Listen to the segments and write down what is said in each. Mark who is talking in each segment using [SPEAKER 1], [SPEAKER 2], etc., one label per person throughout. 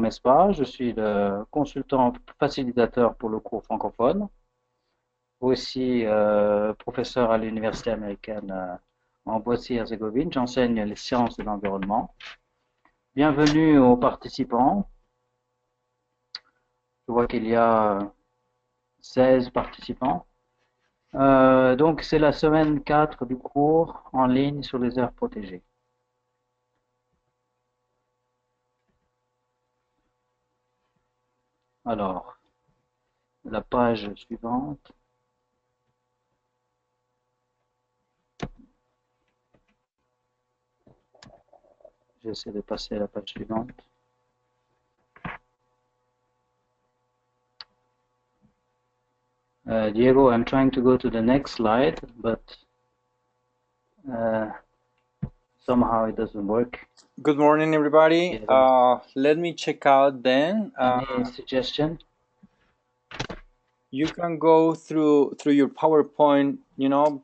[SPEAKER 1] Mespa, je suis le consultant facilitateur pour le cours francophone, aussi professeur à l'université américaine en Boissy-Herzégovine. J'enseigne les sciences de l'environnement. Bienvenue aux participants. Je vois qu'il y a 16 participants. Donc c'est la semaine 4 du cours en ligne sur les aires protégées. Alors, la page suivante. J'essaie de passer à la page suivante. Diego, I'm trying to go to the next slide, but uh, somehow it doesn't work.
[SPEAKER 2] Good morning, everybody. Let me check out then.
[SPEAKER 1] Any suggestion?
[SPEAKER 2] You can go through your PowerPoint,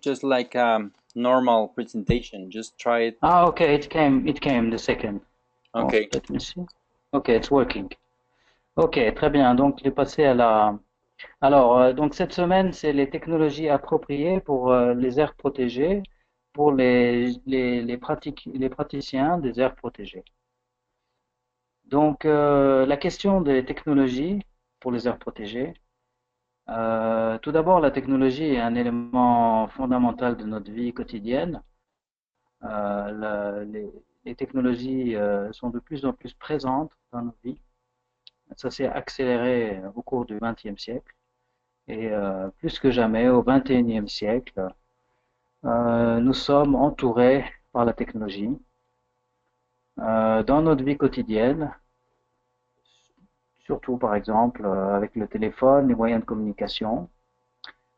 [SPEAKER 2] just like a normal presentation. Just try it.
[SPEAKER 1] Ah, okay, it came the second.
[SPEAKER 2] Okay.
[SPEAKER 1] Oh, let me see. Okay, it's working. Ok, très bien. Donc, je vais passer à la. Alors, donc cette semaine, c'est les technologies appropriées pour les aires protégées, pour les praticiens des aires protégées. Donc, la question des technologies pour les aires protégées. Tout d'abord, la technologie est un élément fondamental de notre vie quotidienne. Les technologies sont de plus en plus présentes dans nos vies. Ça s'est accéléré au cours du XXe siècle. Et plus que jamais, au XXIe siècle, nous sommes entourés par la technologie. Dans notre vie quotidienne, surtout par exemple avec le téléphone, les moyens de communication,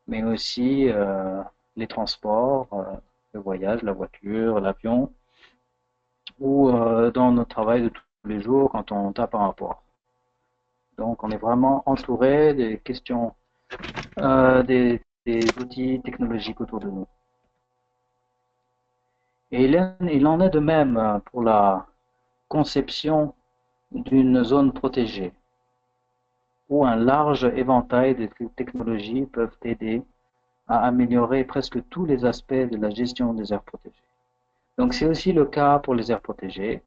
[SPEAKER 1] mais aussi les transports, le voyage, la voiture, l'avion, ou dans notre travail de tous les jours quand on tape un rapport. Donc on est vraiment entouré des questions, des outils technologiques autour de nous. Et il en est de même pour la conception d'une zone protégée, où un large éventail de technologies peuvent aider à améliorer presque tous les aspects de la gestion des aires protégées. Donc c'est aussi le cas pour les aires protégées,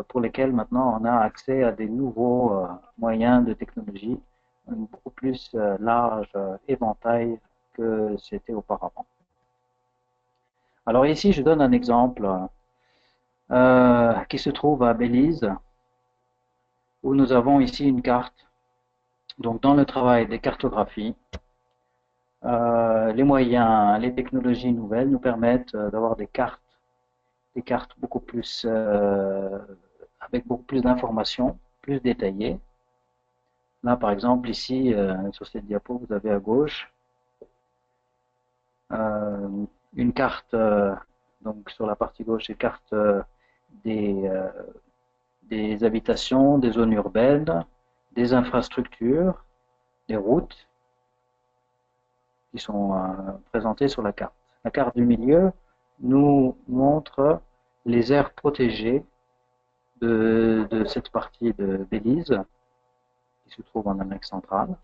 [SPEAKER 1] pour lesquelles maintenant on a accès à des nouveaux moyens de technologie, un beaucoup plus large éventail que c'était auparavant. Alors ici, je donne un exemple qui se trouve à Belize, où nous avons ici une carte. Donc dans le travail des cartographies, les moyens, les technologies nouvelles nous permettent d'avoir des cartes beaucoup plus avec beaucoup plus d'informations, plus détaillées. Là, par exemple, ici, sur cette diapo, vous avez à gauche euh, une carte, donc sur la partie gauche, une carte des, euh, des habitations, des zones urbaines, des infrastructures, des routes qui sont présentées sur la carte. La carte du milieu nous montre les aires protégées de cette partie de Belize, qui se trouve en Amérique centrale,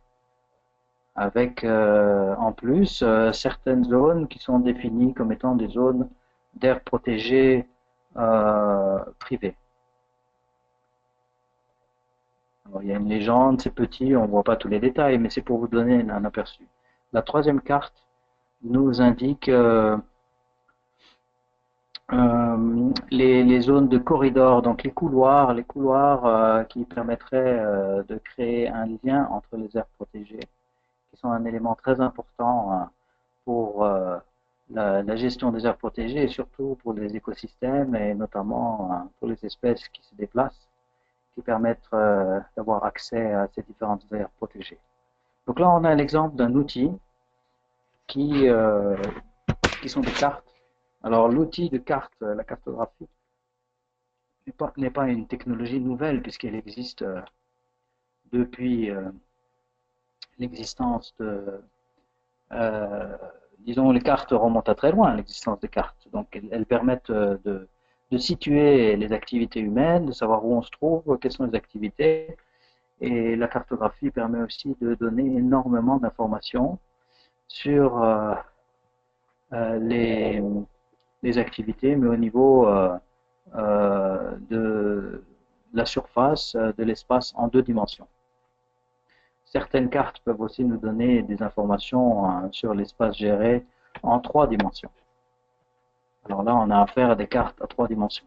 [SPEAKER 1] avec en plus certaines zones qui sont définies comme étant des zones d'aires protégées privées. Alors, il y a une légende, c'est petit, on ne voit pas tous les détails, mais c'est pour vous donner un aperçu. La troisième carte nous indique les zones de corridors, donc les couloirs qui permettraient de créer un lien entre les aires protégées, qui sont un élément très important pour la gestion des aires protégées et surtout pour les écosystèmes et notamment pour les espèces qui se déplacent, qui permettent d'avoir accès à ces différentes aires protégées. Donc là, on a l'exemple d'un outil qui, euh, qui sont des cartes. Alors l'outil de carte, la cartographie, n'est pas une technologie nouvelle puisqu'elle existe depuis l'existence de, disons, les cartes remontent à très loin, l'existence des cartes. Donc elles permettent de situer les activités humaines, de savoir où on se trouve, quelles sont les activités. Et la cartographie permet aussi de donner énormément d'informations sur les, activités, mais au niveau de la surface de l'espace en 2 dimensions. Certaines cartes peuvent aussi nous donner des informations sur l'espace géré en 3 dimensions. Alors là, on a affaire à des cartes à 3 dimensions.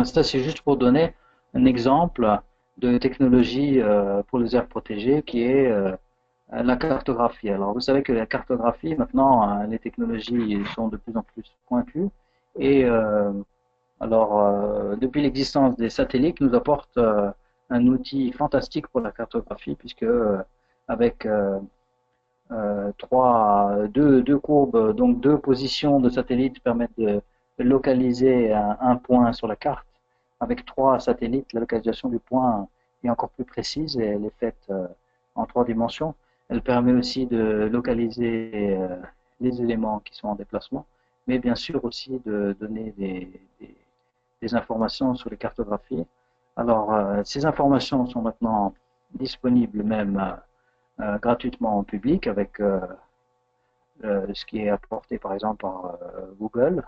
[SPEAKER 1] Ça, c'est juste pour donner un exemple de technologie pour les aires protégées qui est la cartographie. Alors, vous savez que la cartographie, maintenant, les technologies sont de plus en plus pointues. Et depuis l'existence des satellites, nous apporte un outil fantastique pour la cartographie, puisque avec deux courbes, donc 2 positions de satellites permettent de localiser un point sur la carte. Avec 3 satellites, la localisation du point est encore plus précise et elle est faite en 3 dimensions. Elle permet aussi de localiser les éléments qui sont en déplacement, mais bien sûr aussi de donner des informations sur les cartographies. Alors, ces informations sont maintenant disponibles même gratuitement en public avec ce qui est apporté par exemple par Google.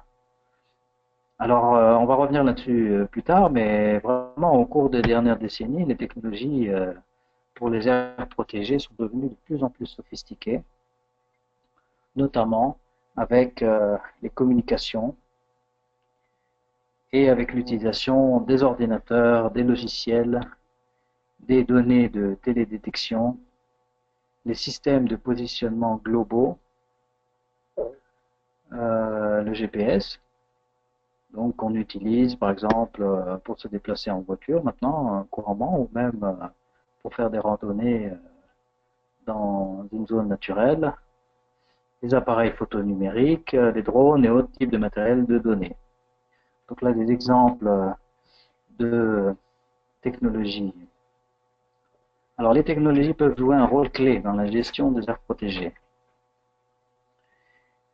[SPEAKER 1] Alors, on va revenir là-dessus plus tard, mais vraiment au cours des dernières décennies, les technologies pour les aires protégées sont devenues de plus en plus sophistiquées, notamment avec les communications et avec l'utilisation des ordinateurs, des logiciels, des données de télédétection, les systèmes de positionnement globaux, le GPS, donc on utilise par exemple pour se déplacer en voiture maintenant couramment, ou même pour faire des randonnées dans une zone naturelle, les appareils photonumériques, les drones et autres types de matériel de données. Donc là, des exemples de technologies. Alors les technologies peuvent jouer un rôle clé dans la gestion des aires protégées.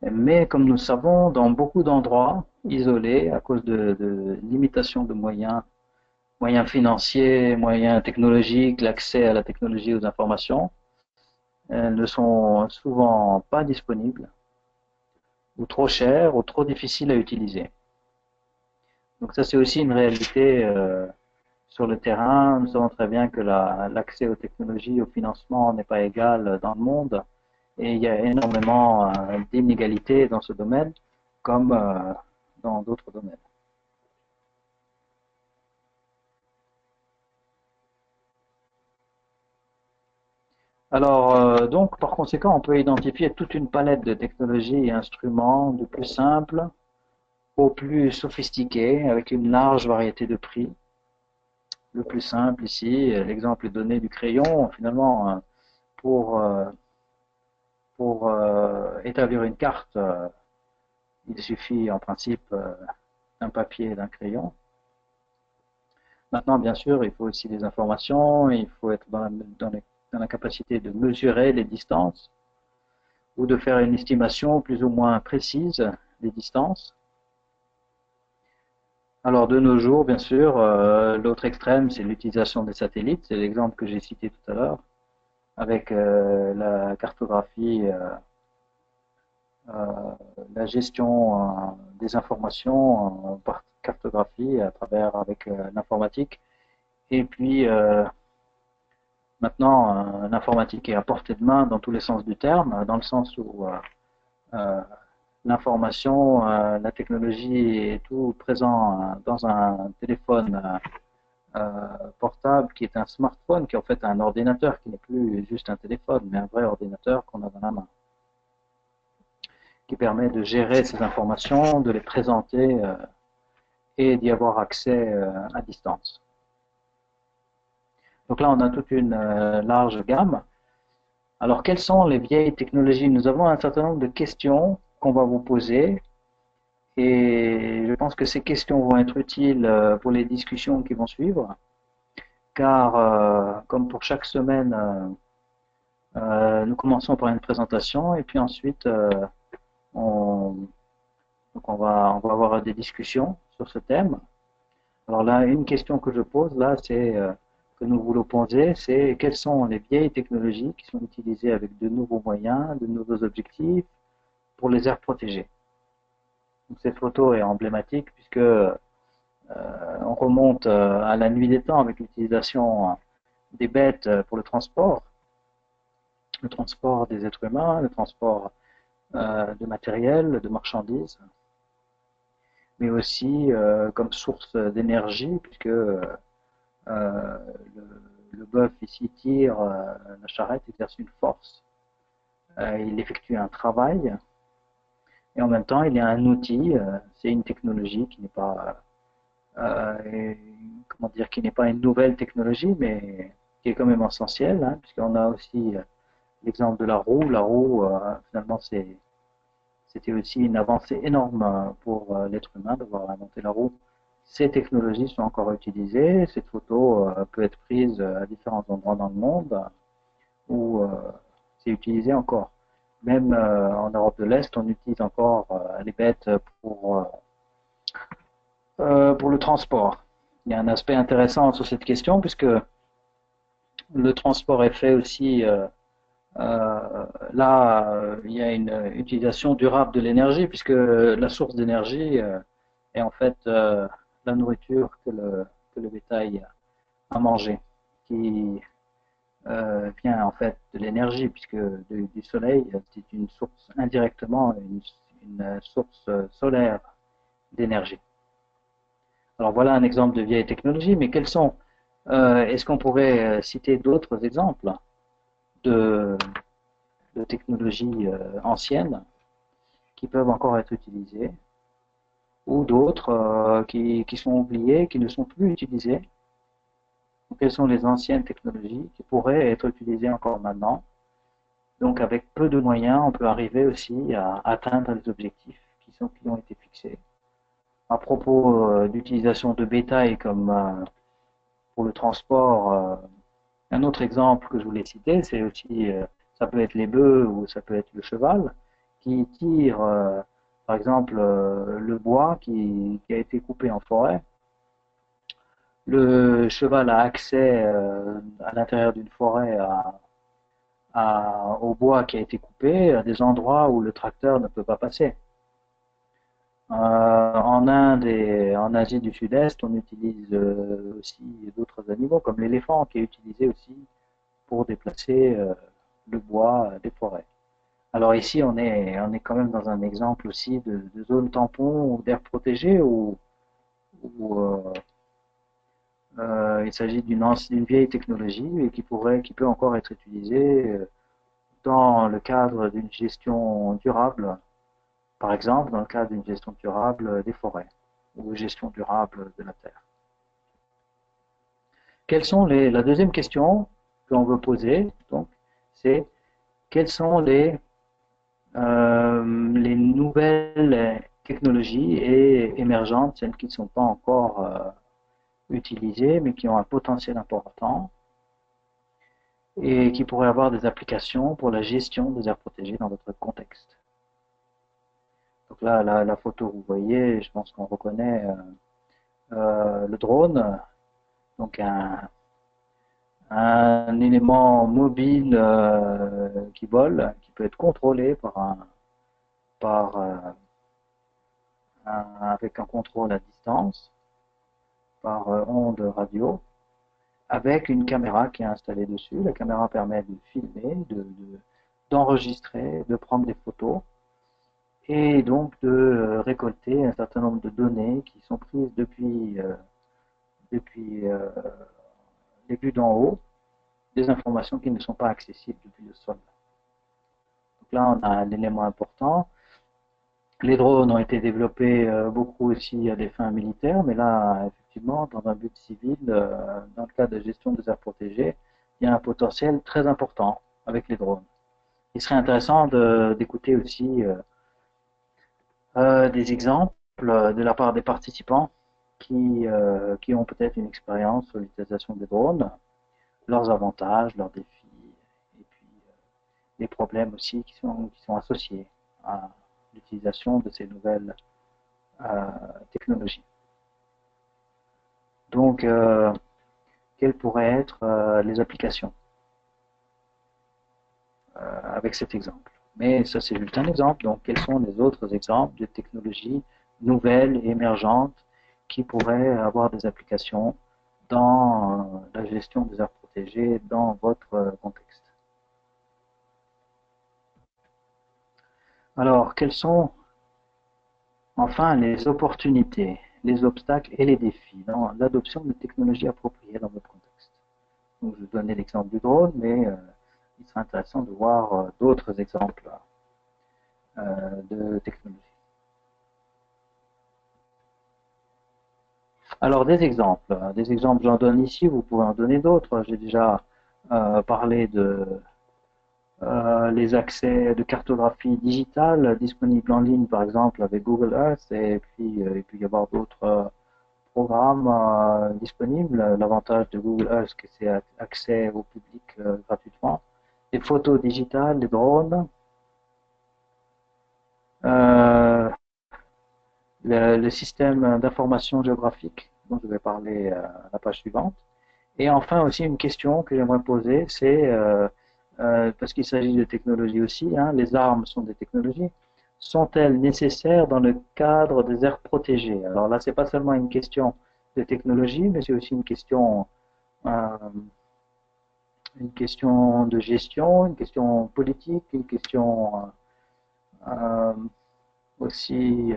[SPEAKER 1] Mais comme nous le savons, dans beaucoup d'endroits isolés, à cause de limitations de moyens financiers, moyens technologiques, l'accès à la technologie, aux informations, elles ne sont souvent pas disponibles, ou trop chères, ou trop difficiles à utiliser. Donc ça, c'est aussi une réalité sur le terrain. Nous savons très bien que l'accès aux technologies, au financement n'est pas égal dans le monde. Et il y a énormément d'inégalités dans ce domaine, comme dans d'autres domaines. Alors, donc, par conséquent, on peut identifier toute une palette de technologies et instruments, du plus simple au plus sophistiqué, avec une large variété de prix. Le plus simple ici, l'exemple est donné du crayon. Finalement, pour établir une carte, il suffit en principe d'un papier et d'un crayon. Maintenant, bien sûr, il faut aussi des informations, il faut être dans la capacité de mesurer les distances ou de faire une estimation plus ou moins précise des distances. Alors, de nos jours, bien sûr, l'autre extrême, c'est l'utilisation des satellites. C'est l'exemple que j'ai cité tout à l'heure, avec la cartographie, la gestion des informations par cartographie à travers avec l'informatique. Et puis, maintenant, l'informatique est à portée de main dans tous les sens du terme, dans le sens où l'information, la technologie est tout présent dans un téléphone portable qui est un smartphone, qui est en fait un ordinateur qui n'est plus juste un téléphone, mais un vrai ordinateur qu'on a dans la main, qui permet de gérer ces informations, de les présenter et d'y avoir accès à distance. Donc là, on a toute une large gamme. Alors, quelles sont les vieilles technologies? Nous avons un certain nombre de questions qu'on va vous poser et je pense que ces questions vont être utiles pour les discussions qui vont suivre, car comme pour chaque semaine, nous commençons par une présentation et puis ensuite on va avoir des discussions sur ce thème. Alors là, une question que je pose là, c'est que nous voulons poser, c'est quelles sont les vieilles technologies qui sont utilisées avec de nouveaux moyens, de nouveaux objectifs pour les aires protégées. Donc, cette photo est emblématique puisque on remonte à la nuit des temps avec l'utilisation des bêtes pour le transport des êtres humains, le transport de matériel, de marchandises, mais aussi comme source d'énergie, puisque le bœuf ici tire, la charrette exerce une force, il effectue un travail, et en même temps il y a un outil, c'est une technologie qui n'est pas, comment dire, qui n'est pas une nouvelle technologie, mais qui est quand même essentielle, hein, puisqu'on a aussi l'exemple de la roue. La roue, finalement, c'était aussi une avancée énorme pour l'être humain d'avoir inventé la roue. Ces technologies sont encore utilisées. Cette photo peut être prise à différents endroits dans le monde où c'est utilisé encore. Même en Europe de l'Est, on utilise encore les bêtes pour le transport. Il y a un aspect intéressant sur cette question puisque le transport est fait aussi là, il y a une utilisation durable de l'énergie, puisque la source d'énergie est en fait la nourriture que le bétail a mangé, qui vient en fait de l'énergie, puisque du soleil, c'est une source indirectement une source solaire d'énergie. Alors voilà un exemple de vieille technologie, mais quels sont, est-ce qu'on pourrait citer d'autres exemples de, de technologies anciennes qui peuvent encore être utilisées, ou d'autres qui sont oubliées, qui ne sont plus utilisées. Donc, quelles sont les anciennes technologies qui pourraient être utilisées encore maintenant? Donc avec peu de moyens, on peut arriver aussi à atteindre les objectifs qui ont été fixés. À propos d'utilisation de bétail comme pour le transport, un autre exemple que je voulais citer, c'est aussi, ça peut être les bœufs ou ça peut être le cheval, qui tire, par exemple, le bois qui a été coupé en forêt. Le cheval a accès à l'intérieur d'une forêt au bois qui a été coupé, à des endroits où le tracteur ne peut pas passer. En Inde et en Asie du Sud-Est, on utilise aussi d'autres animaux, comme l'éléphant, qui est utilisé aussi pour déplacer le bois des forêts. Alors ici, on est quand même dans un exemple aussi de zone tampon ou d'air protégé où il s'agit d'une vieille technologie et qui peut encore être utilisée dans le cadre d'une gestion durable, par exemple dans le cadre d'une gestion durable des forêts ou gestion durable de la terre. La deuxième question qu'on veut poser, donc, c'est quelles sont les nouvelles technologies et émergentes, celles qui ne sont pas encore utilisées, mais qui ont un potentiel important et qui pourraient avoir des applications pour la gestion des aires protégées dans votre contexte. Donc là, la photo, vous voyez, je pense qu'on reconnaît le drone, donc un élément mobile qui vole, qui peut être contrôlé par avec un contrôle à distance, par onde radio, avec une caméra qui est installée dessus. La caméra permet de filmer, d'enregistrer, de prendre des photos et donc de récolter un certain nombre de données qui sont prises depuis les vues d'en haut, des informations qui ne sont pas accessibles depuis le sol. Donc là, on a un élément important. Les drones ont été développés beaucoup aussi à des fins militaires, mais là, effectivement, dans un but civil, dans le cadre de gestion des aires protégées, il y a un potentiel très important avec les drones. Il serait intéressant d'écouter aussi des exemples de la part des participants qui ont peut-être une expérience sur l'utilisation des drones, leurs avantages, leurs défis, et puis les problèmes aussi qui sont associés à l'utilisation de ces nouvelles technologies. Donc, quelles pourraient être les applications avec cet exemple? Mais ça, c'est juste un exemple. Donc, quels sont les autres exemples de technologies nouvelles et émergentes qui pourraient avoir des applications dans la gestion des aires protégées dans votre contexte? Alors, quelles sont enfin les opportunités, les obstacles et les défis dans l'adoption de technologies appropriées dans votre contexte? Donc, je donnais l'exemple du drone, mais il serait intéressant de voir d'autres exemples de technologies. Alors, des exemples, j'en donne ici, vous pouvez en donner d'autres. J'ai déjà parlé de les accès de cartographie digitale disponibles en ligne, par exemple, avec Google Earth, et puis il peut y avoir d'autres programmes disponibles. L'avantage de Google Earth, c'est accès au public gratuitement. Les photos digitales, les drones, euh, le système d'information géographique, dont je vais parler à la page suivante. Et enfin aussi une question que j'aimerais poser, c'est parce qu'il s'agit de technologie aussi, hein, les armes sont des technologies, sont-elles nécessaires dans le cadre des aires protégées? Alors là, c'est pas seulement une question de technologie, mais c'est aussi euh, une question de gestion, une question politique, une question euh, aussi,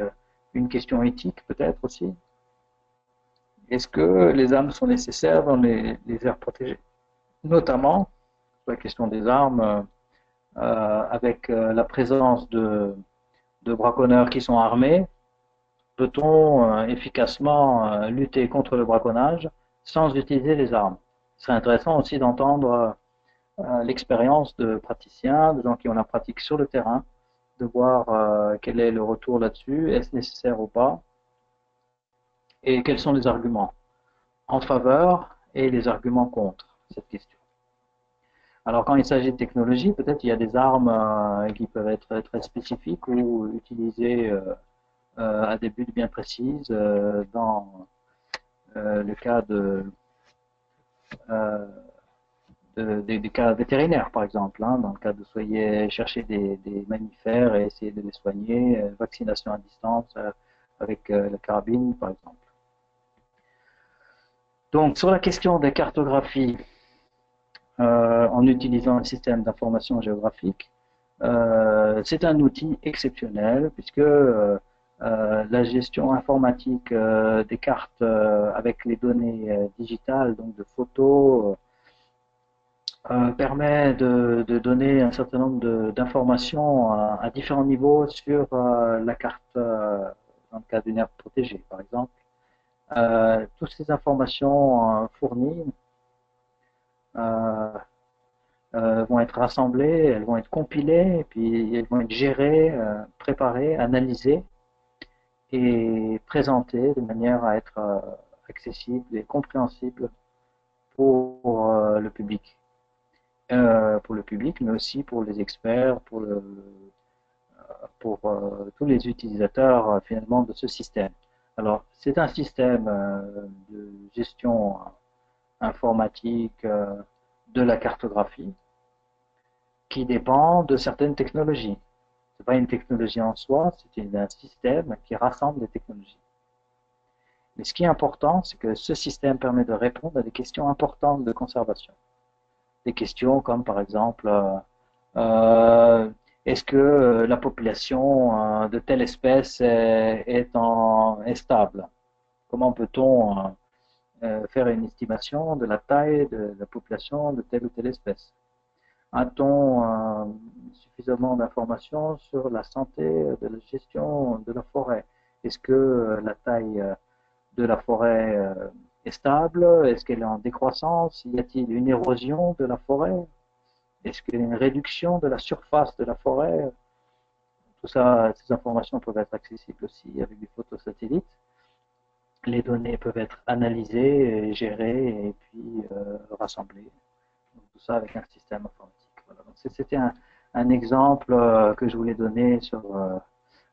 [SPEAKER 1] une question éthique peut-être aussi. Est-ce que les armes sont nécessaires dans les aires protégées? Notamment, sur la question des armes, avec la présence de braconneurs qui sont armés, peut-on efficacement lutter contre le braconnage sans utiliser les armes? Ce serait intéressant aussi d'entendre l'expérience de praticiens, de gens qui ont la pratique sur le terrain, de voir quel est le retour là-dessus, est-ce nécessaire ou pas, et quels sont les arguments en faveur et les arguments contre cette question. Alors quand il s'agit de technologie, peut-être il y a des armes qui peuvent être très spécifiques ou utilisées à des buts bien précis dans le cas euh, des cas vétérinaires, par exemple, hein, dans le cas de soyez chercher des mammifères et essayer de les soigner, vaccination à distance avec la carabine, par exemple. Donc, sur la question des cartographies en utilisant un système d'information géographique, c'est un outil exceptionnel puisque la gestion informatique des cartes avec les données digitales, donc de photos, permet de donner un certain nombre d'informations à différents niveaux sur la carte dans le cas d'une aire protégée, par exemple. Toutes ces informations fournies euh, vont être rassemblées, elles vont être compilées, et puis elles vont être gérées, préparées, analysées et présentées de manière à être accessible et compréhensible pour le public, mais aussi pour les experts, pour tous les utilisateurs finalement de ce système. Alors, c'est un système de gestion informatique de la cartographie qui dépend de certaines technologies. Ce n'est pas une technologie en soi, c'est un système qui rassemble des technologies. Mais ce qui est important, c'est que ce système permet de répondre à des questions importantes de conservation. Des questions comme par exemple euh, est-ce que la population de telle espèce est stable? Comment peut-on faire une estimation de la taille de la population de telle ou telle espèce? A-t-on suffisamment d'informations sur la santé de la gestion de la forêt? Est-ce que la taille de la forêt est stable? Est-ce qu'elle est en décroissance? Y a-t-il une érosion de la forêt? Est-ce qu'il y a une réduction de la surface de la forêt? Tout ça, ces informations peuvent être accessibles aussi avec des photos satellites. Les données peuvent être analysées, gérées et puis rassemblées. Donc, tout ça avec un système informatique. Voilà. C'était un exemple que je voulais donner sur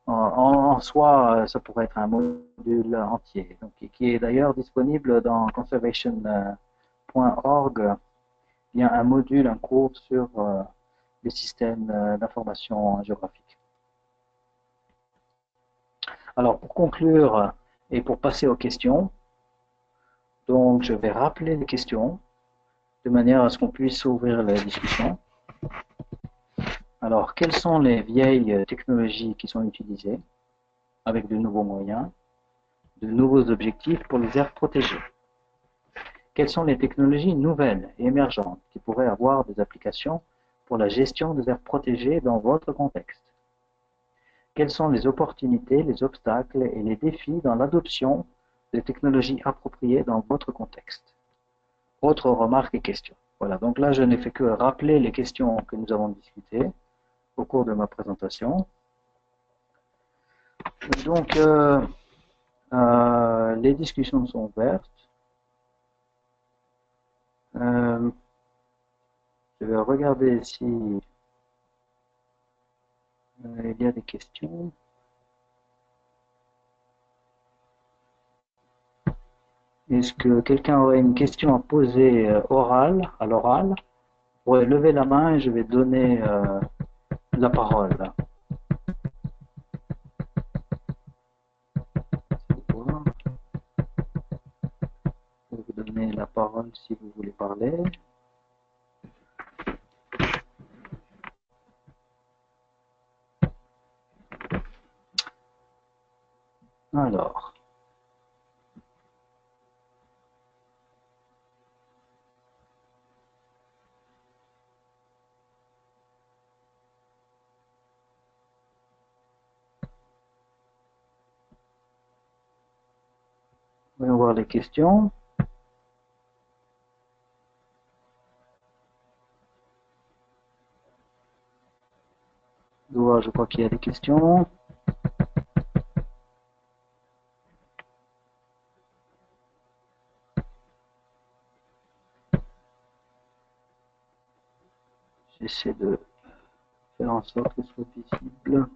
[SPEAKER 1] En soi, ça pourrait être un module entier, donc, qui est d'ailleurs disponible dans conservation.org. Il y a un module, un cours sur les systèmes d'information géographique. Alors, pour conclure et pour passer aux questions, donc je vais rappeler les questions de manière à ce qu'on puisse ouvrir la discussion. Alors, quelles sont les vieilles technologies qui sont utilisées avec de nouveaux moyens, de nouveaux objectifs pour les aires protégées? Quelles sont les technologies nouvelles et émergentes qui pourraient avoir des applications pour la gestion des aires protégées dans votre contexte? Quelles sont les opportunités, les obstacles et les défis dans l'adoption de technologies appropriées dans votre contexte? Autres remarques et questions. Voilà, donc là je n'ai fait que rappeler les questions que nous avons discutées au cours de ma présentation. Donc les discussions sont ouvertes. Je vais regarder si il y a des questions. Est-ce que quelqu'un aurait une question à poser à l'oral? Vous pourrez lever la main et je vais donner la parole. Je vais vous donner la parole si vous voulez parler. Alors. Voyons voir les questions. Je crois qu'il y a des questions. J'essaie de faire en sorte que ce soit visible.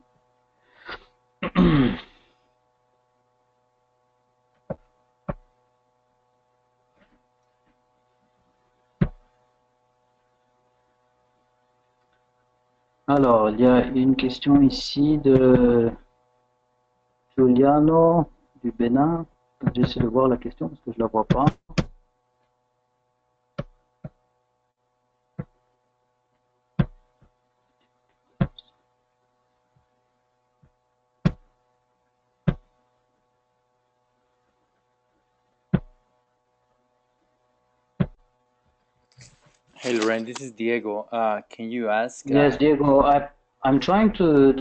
[SPEAKER 1] Alors, il y a une question ici de Giuliano du Bénin. J'essaie de voir la question parce que je ne la vois pas.
[SPEAKER 2] Hey, Loren, this is Diego. Can you ask?
[SPEAKER 1] Yes, Diego, I'm trying to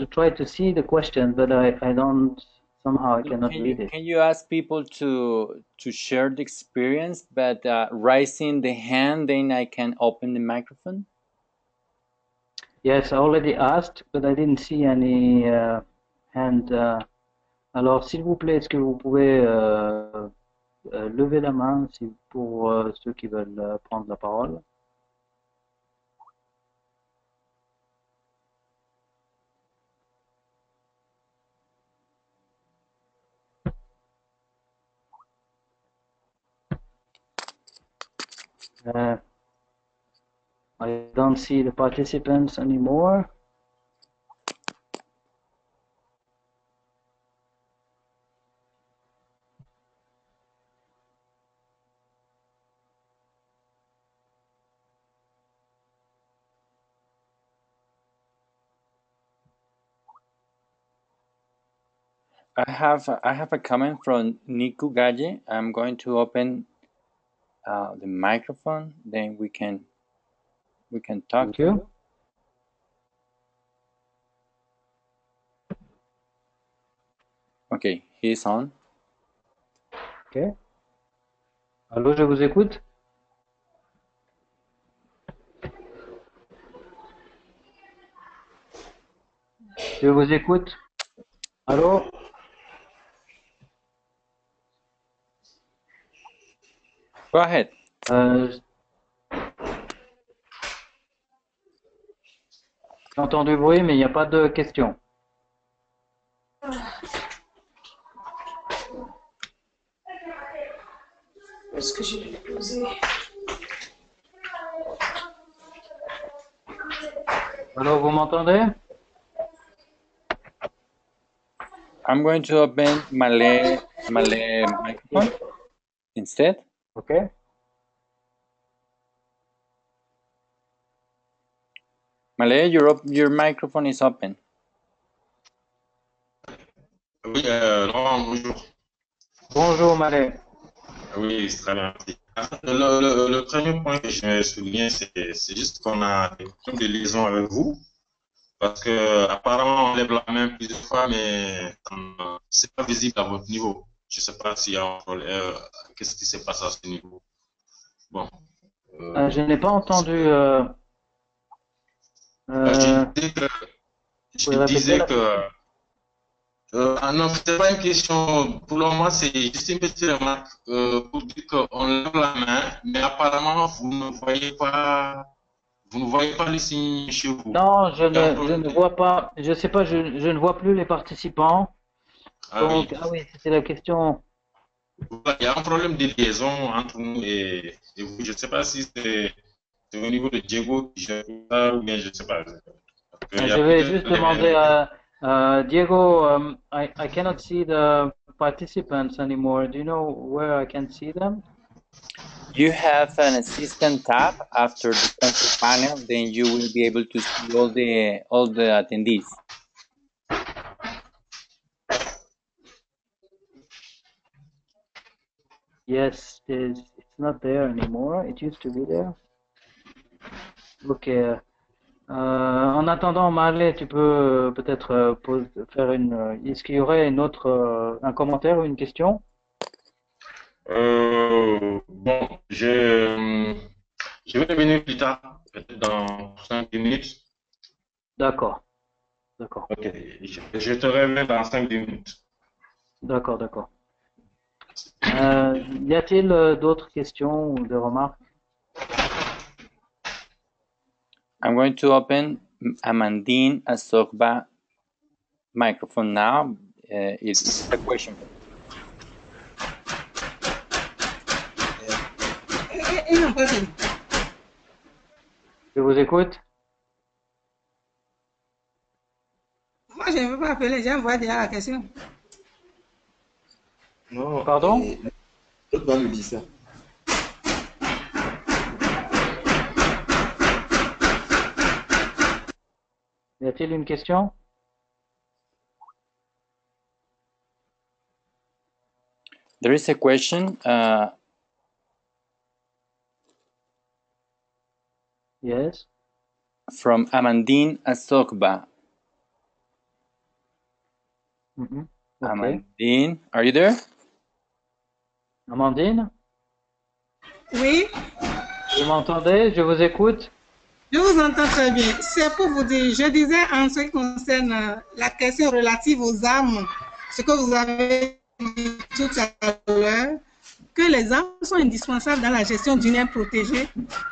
[SPEAKER 1] see the question, but I don't, somehow I cannot read it.
[SPEAKER 2] Can you ask people to share the experience, but raising the hand, then I can open the microphone?
[SPEAKER 1] Yes, I already asked, but I didn't see any hand. Alors, s'il vous plaît, est-ce que vous pouvez lever la main pour ceux qui veulent prendre la parole? I don't see the participants anymore.
[SPEAKER 2] I have a comment from Niku Galle. I'm going to open the microphone, then we can talk.
[SPEAKER 1] Thank you.
[SPEAKER 2] Okay, he's on.
[SPEAKER 1] Ok. Allô, je vous écoute. Je vous écoute. Allô?
[SPEAKER 2] Go ahead.
[SPEAKER 1] J'entends du bruit, mais il n'y a pas de question.
[SPEAKER 3] est-ce que je vais le poser?
[SPEAKER 1] Alors, vous m'entendez?
[SPEAKER 2] I'm going to open Malay microphone instead.
[SPEAKER 1] Okay.
[SPEAKER 2] Malay, your microphone is open.
[SPEAKER 4] Oui, Laurent, bonjour.
[SPEAKER 1] Bonjour, Malé.
[SPEAKER 4] Oui, c'est très bien. Le premier point que je vais souligner, c'est juste qu'on a des problèmes de liaison avec vous. Parce que apparemment on lève la main plusieurs fois, mais c'est pas visible à votre niveau. Je sais pas s'il y a un problème. Qu'est-ce qui se passe à ce niveau? Bon.
[SPEAKER 1] Je n'ai pas entendu.
[SPEAKER 4] Je disais que non, c'est pas une question. Pour le moment, c'est juste une petite remarque pour dire qu'on lève la main, mais apparemment vous ne voyez pas. Vous ne voyez pas les signes chez vous?
[SPEAKER 1] Non, je ne vois pas. Je sais pas. Je ne vois plus les participants.
[SPEAKER 4] Ah
[SPEAKER 1] Donc,
[SPEAKER 4] oui.
[SPEAKER 1] ah oui, c'était la question.
[SPEAKER 4] Il y a un problème de liaison entre nous et vous. Je ne sais pas si c'est au niveau de Diego qui gère ça ou bien je ne sais pas.
[SPEAKER 1] Je vais juste demander à Diego. I cannot see the participants anymore. Do you know where I can see them?
[SPEAKER 2] You have an assistant tab after the control panel, then you will be able to see all the attendees.
[SPEAKER 1] Yes, it's not there anymore. It used to be there. Ok. En attendant, Marley, tu peux peut-être faire une. Est-ce qu'il y aurait une autre, un commentaire ou une question?
[SPEAKER 4] Bon, je vais venir plus tard, peut-être dans 5 minutes.
[SPEAKER 1] D'accord. D'accord.
[SPEAKER 4] Ok, je te reviens dans 5 minutes.
[SPEAKER 1] D'accord, d'accord. Y a-t-il d'autres questions ou des remarques?
[SPEAKER 2] I'm going to open Amandine Asogba microphone now. It's a question.
[SPEAKER 1] Je vous écoute.
[SPEAKER 3] Moi, je ne veux pas appeler, j'envoie déjà la question.
[SPEAKER 5] Non,
[SPEAKER 1] Pardon?
[SPEAKER 5] L'autre va me dire ça.
[SPEAKER 1] Y a-t-il une question?
[SPEAKER 2] There is a question.
[SPEAKER 1] Yes.
[SPEAKER 2] From Amandine Asogba.
[SPEAKER 1] Okay.
[SPEAKER 2] Amandine, are you there?
[SPEAKER 1] Amandine?
[SPEAKER 3] Oui,
[SPEAKER 1] Vous m'entendez? Je vous écoute.
[SPEAKER 3] je vous entends très bien. C'est pour vous dire, je disais en ce qui concerne la question relative aux armes, ce que vous avez dit tout à l'heure, que les armes sont indispensables dans la gestion d'une aire protégée,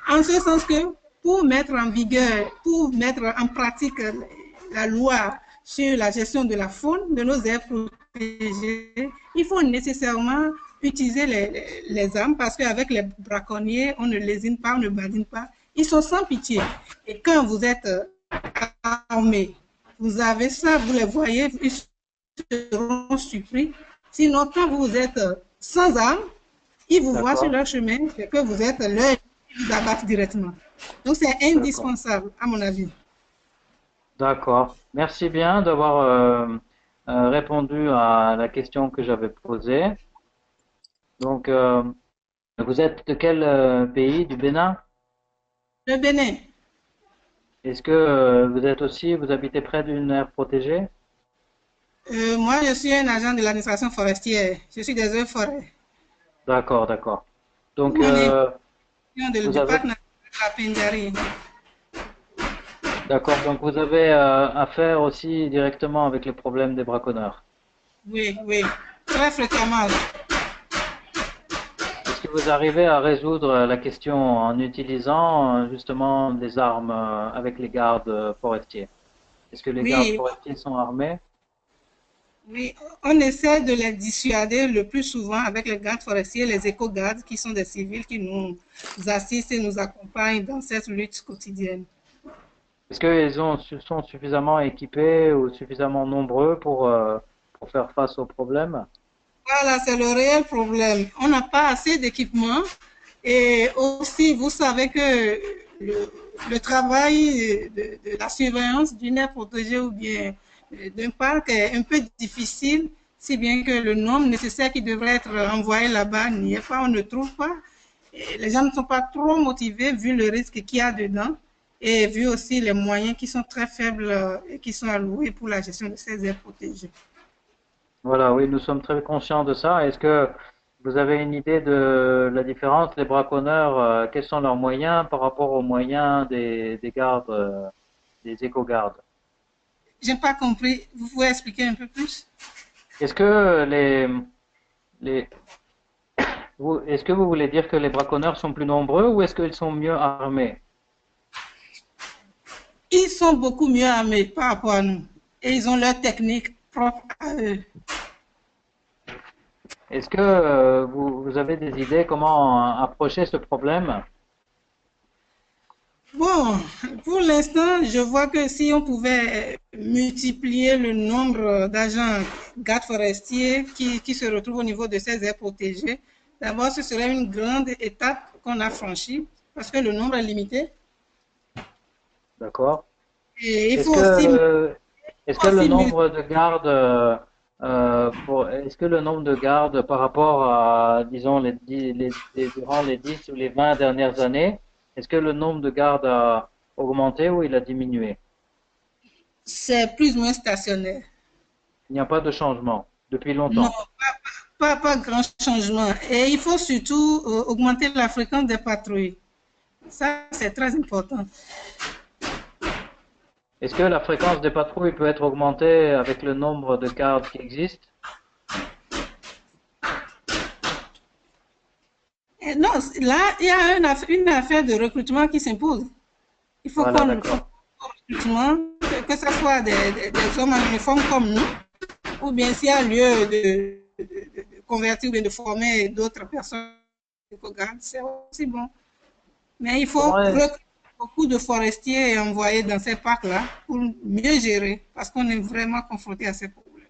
[SPEAKER 3] en ce sens que pour mettre en vigueur, pour mettre en pratique la loi sur la gestion de la faune de nos aires protégées, il faut nécessairement utiliser les armes parce qu'avec les braconniers, on ne lésine pas, on ne badine pas. Ils sont sans pitié. Et quand vous êtes armé, vous avez ça, vous les voyez, ils seront surpris. Sinon, quand vous êtes sans armes, ils vous voient sur leur chemin, c'est que vous êtes là, ils vous abattent directement. Donc, c'est indispensable, à mon avis.
[SPEAKER 1] D'accord. Merci bien d'avoir répondu à la question que j'avais posée. Donc, vous êtes de quel pays? Du Bénin?
[SPEAKER 3] Le Bénin.
[SPEAKER 1] Est-ce que vous habitez près d'une aire protégée?
[SPEAKER 3] Moi, je suis un agent de l'administration forestière. Je suis des eaux forêts.
[SPEAKER 1] D'accord, d'accord. Donc, d'accord, donc vous avez affaire aussi directement avec les problèmes des braconneurs.
[SPEAKER 3] Oui, oui, très fréquemment.
[SPEAKER 1] Est-ce que vous arrivez à résoudre la question en utilisant justement des armes avec les gardes forestiers? Est-ce que les gardes forestiers sont armés?
[SPEAKER 3] Oui, on essaie de les dissuader le plus souvent avec les gardes forestiers, les éco-gardes, qui sont des civils qui nous assistent et nous accompagnent dans cette lutte quotidienne.
[SPEAKER 1] Est-ce qu'ils sont suffisamment équipés ou suffisamment nombreux pour faire face aux problèmes?
[SPEAKER 3] Voilà, c'est le réel problème. On n'a pas assez d'équipement et aussi, vous savez que le travail de la surveillance d'une aire protégée ou bien d'un parc est un peu difficile, si bien que le nombre nécessaire qui devrait être envoyé là-bas n'y est pas, on ne trouve pas. Et les gens ne sont pas trop motivés vu le risque qu'il y a dedans et vu aussi les moyens qui sont très faibles et qui sont alloués pour la gestion de ces aires protégées.
[SPEAKER 1] Voilà, oui, nous sommes très conscients de ça. Est-ce que vous avez une idée de la différence? Les braconneurs, quels sont leurs moyens par rapport aux moyens des gardes, des éco-gardes?
[SPEAKER 3] Je n'ai pas compris. Vous pouvez expliquer un peu plus?
[SPEAKER 1] Est-ce que les, est-ce que vous voulez dire que les braconneurs sont plus nombreux ou est-ce qu'ils sont mieux armés?
[SPEAKER 3] Ils sont beaucoup mieux armés par rapport à nous. Et ils ont leur technique propre à eux.
[SPEAKER 1] Est-ce que vous avez des idées comment approcher ce problème?
[SPEAKER 3] Bon, pour l'instant, je vois que si on pouvait multiplier le nombre d'agents gardes forestiers qui se retrouvent au niveau de ces aires protégées, d'abord, ce serait une grande étape qu'on a franchie parce que le nombre est limité.
[SPEAKER 1] D'accord.
[SPEAKER 3] Et il
[SPEAKER 1] Est-ce
[SPEAKER 3] faut aussi,
[SPEAKER 1] que est-ce que le
[SPEAKER 3] aussi
[SPEAKER 1] nombre de gardes est-ce que le nombre de gardes par rapport à disons durant les 10 ou les 20 dernières années, est-ce que le nombre de gardes a augmenté ou il a diminué?
[SPEAKER 3] c'est plus ou moins stationnaire.
[SPEAKER 1] Il n'y a pas de changement depuis
[SPEAKER 3] Non,
[SPEAKER 1] longtemps.
[SPEAKER 3] pas grand changement. Et il faut surtout augmenter la fréquence des patrouilles. Ça, c'est très important.
[SPEAKER 1] Est-ce que la fréquence des patrouilles peut être augmentée avec le nombre de gardes qui existent?
[SPEAKER 3] Et non, là, il y a une affaire de recrutement qui s'impose. Il faut
[SPEAKER 1] Voilà,
[SPEAKER 3] qu'on
[SPEAKER 1] d'accord.
[SPEAKER 3] recrutement, que ce soit des hommes en uniforme comme nous, ou bien s'il y a lieu de convertir ou bien de former d'autres personnes, c'est aussi bon. Mais il faut
[SPEAKER 1] Comment est-
[SPEAKER 3] recruter beaucoup de forestiers et envoyer dans ces parcs-là pour mieux gérer, parce qu'on est vraiment confronté à ces problèmes.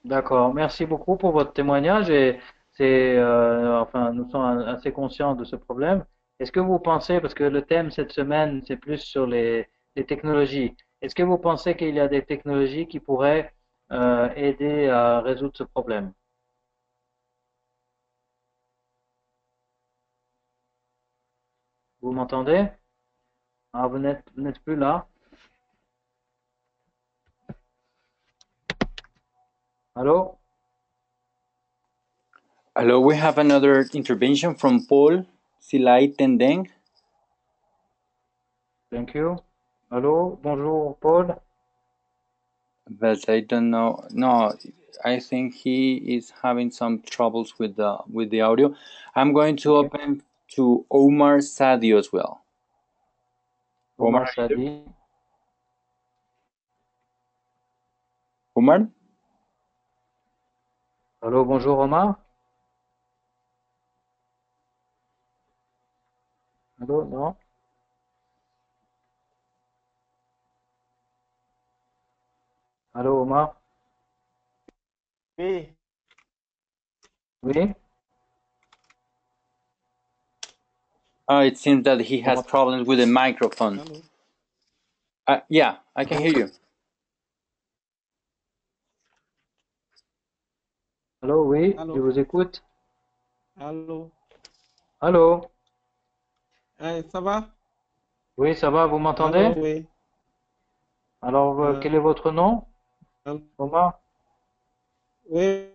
[SPEAKER 1] D'accord. Merci beaucoup pour votre témoignage et enfin, nous sommes assez conscients de ce problème. Est-ce que vous pensez, parce que le thème cette semaine, c'est plus sur les technologies, est-ce que vous pensez qu'il y a des technologies qui pourraient aider à résoudre ce problème? Vous m'entendez? Ah, vous n'êtes plus là? Allô?
[SPEAKER 2] Hello, we have another intervention from Paul Silai Tendeng.
[SPEAKER 1] Thank you. Allô? Bonjour, Paul.
[SPEAKER 2] But I don't know. No, I think he is having some troubles with the audio. I'm going to
[SPEAKER 1] Okay.
[SPEAKER 2] open to Omar Sadio as well.
[SPEAKER 1] Omar
[SPEAKER 2] Omar, are you there?
[SPEAKER 1] Sadi.
[SPEAKER 2] Omar?
[SPEAKER 1] Allô, bonjour, Omar. Allô, non? Allô, Omar?
[SPEAKER 5] Oui,
[SPEAKER 1] Oui?
[SPEAKER 2] It seems that he has problems with the microphone.
[SPEAKER 5] allô?
[SPEAKER 2] Yeah, I can hear you.
[SPEAKER 1] Allô, oui, je
[SPEAKER 5] Allô?
[SPEAKER 1] vous écoute.
[SPEAKER 5] Allô?
[SPEAKER 1] Allô?
[SPEAKER 5] Ça va?
[SPEAKER 1] Oui, ça va, vous
[SPEAKER 5] Allô,
[SPEAKER 1] m'entendez?
[SPEAKER 5] oui.
[SPEAKER 1] Alors, quel est votre nom,
[SPEAKER 5] Allô?
[SPEAKER 1] Omar?
[SPEAKER 5] Oui,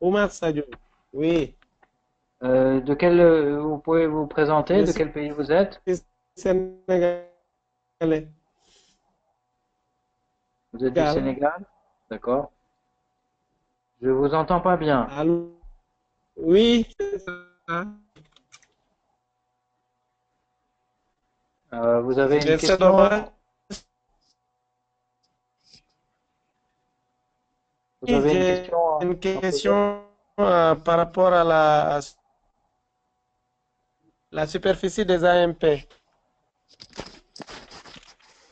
[SPEAKER 5] Omar Sadio. Oui,
[SPEAKER 1] Vous pouvez vous présenter,
[SPEAKER 5] je
[SPEAKER 1] de
[SPEAKER 5] suis
[SPEAKER 1] quel pays vous êtes?
[SPEAKER 5] sénégalais.
[SPEAKER 1] Vous êtes du Sénégal? D'accord. Je vous entends pas bien.
[SPEAKER 5] Allô? Oui, c'est ça.
[SPEAKER 1] Vous avez une
[SPEAKER 5] Je- C'est dommage.
[SPEAKER 1] question? Vous avez une
[SPEAKER 5] J'ai
[SPEAKER 1] question
[SPEAKER 5] une
[SPEAKER 1] à poser?
[SPEAKER 5] question par rapport à la superficie des AMP.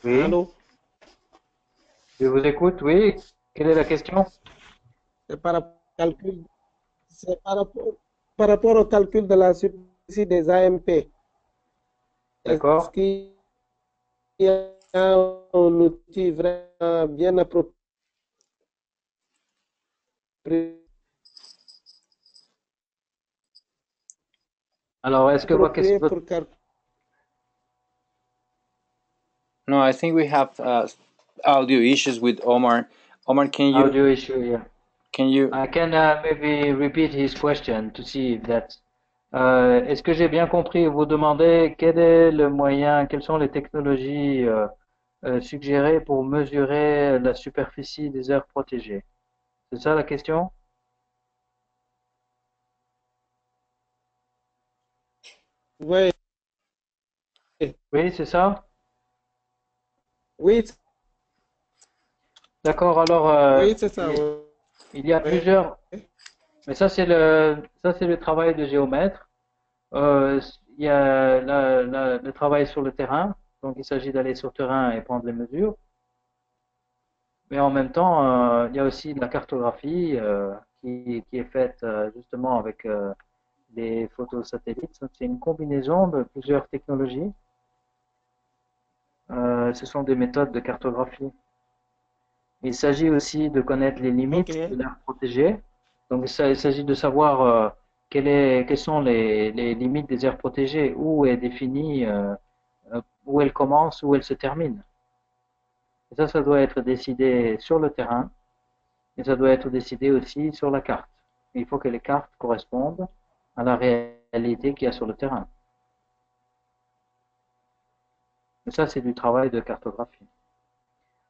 [SPEAKER 1] Oui,
[SPEAKER 5] Allô?
[SPEAKER 1] je vous écoute, oui. Quelle est la question?
[SPEAKER 5] C'est calcul, c'est par rapport au calcul de la superficie des AMP. Est-ce
[SPEAKER 1] D'accord.
[SPEAKER 5] qu'il y a un outil vraiment bien approprié
[SPEAKER 1] Alors, est-ce que votre
[SPEAKER 5] pour calculer?
[SPEAKER 2] No, I think we have audio issues with Omar. Omar,
[SPEAKER 1] audio issue, yeah.
[SPEAKER 2] can you
[SPEAKER 1] I can maybe repeat his question to see if that's. Est-ce que j'ai bien compris? Vous demandez quel est le moyen, quelles sont les technologies suggérées pour mesurer la superficie des aires protégées? C'est ça la question?
[SPEAKER 5] Oui,
[SPEAKER 1] Oui, c'est ça?
[SPEAKER 5] oui,
[SPEAKER 1] D'accord. Alors,
[SPEAKER 5] oui, c'est ça.
[SPEAKER 1] il y a
[SPEAKER 5] Oui.
[SPEAKER 1] plusieurs. Mais ça c'est le travail de géomètre. Il y a le travail sur le terrain. Donc, il s'agit d'aller sur le terrain et prendre les mesures. Mais en même temps, il y a aussi de la cartographie qui est faite justement avec des photos satellites. C'est une combinaison de plusieurs technologies. Ce sont des méthodes de cartographie. Il s'agit aussi de connaître les limites
[SPEAKER 5] Ok,
[SPEAKER 1] de l'aire protégée. Donc, il s'agit de savoir quelles sont les limites des aires protégées, où est définie, où elles commencent, où elles se terminent. Et ça doit être décidé sur le terrain. Et ça doit être décidé aussi sur la carte. Il faut que les cartes correspondent à la réalité qu'il y a sur le terrain. Et ça, c'est du travail de cartographie.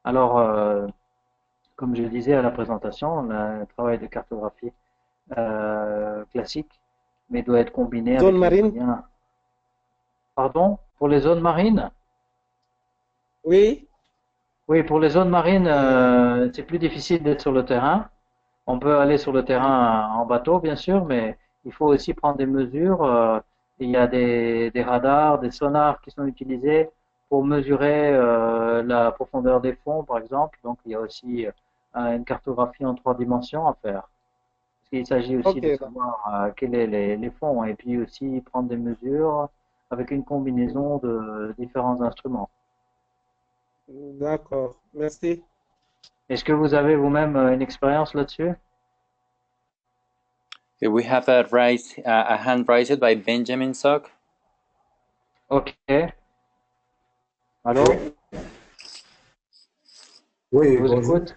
[SPEAKER 1] Alors, comme je le disais à la présentation, le travail de cartographie classique, mais doit être combiné
[SPEAKER 5] zone
[SPEAKER 1] avec les
[SPEAKER 5] marine?
[SPEAKER 1] moyens. Pardon? Pour les zones marines?
[SPEAKER 5] Oui.
[SPEAKER 1] Oui, pour les zones marines, c'est plus difficile d'être sur le terrain. On peut aller sur le terrain en bateau, bien sûr, mais il faut aussi prendre des mesures. Il y a des radars, des sonars qui sont utilisés pour mesurer la profondeur des fonds, par exemple. Donc, il y a aussi une cartographie en 3 dimensions à faire. Parce qu'il s'agit aussi
[SPEAKER 5] Ok,
[SPEAKER 1] de savoir quels sont les fonds et puis aussi prendre des mesures avec une combinaison de différents instruments.
[SPEAKER 5] d'accord. Merci.
[SPEAKER 1] Est-ce que vous avez vous-même une expérience là-dessus?
[SPEAKER 2] we have a hand raised by Benjamin Sock?
[SPEAKER 1] Ok. Allô?
[SPEAKER 6] Oui,
[SPEAKER 1] Je vous
[SPEAKER 6] bonjour.
[SPEAKER 1] écoute.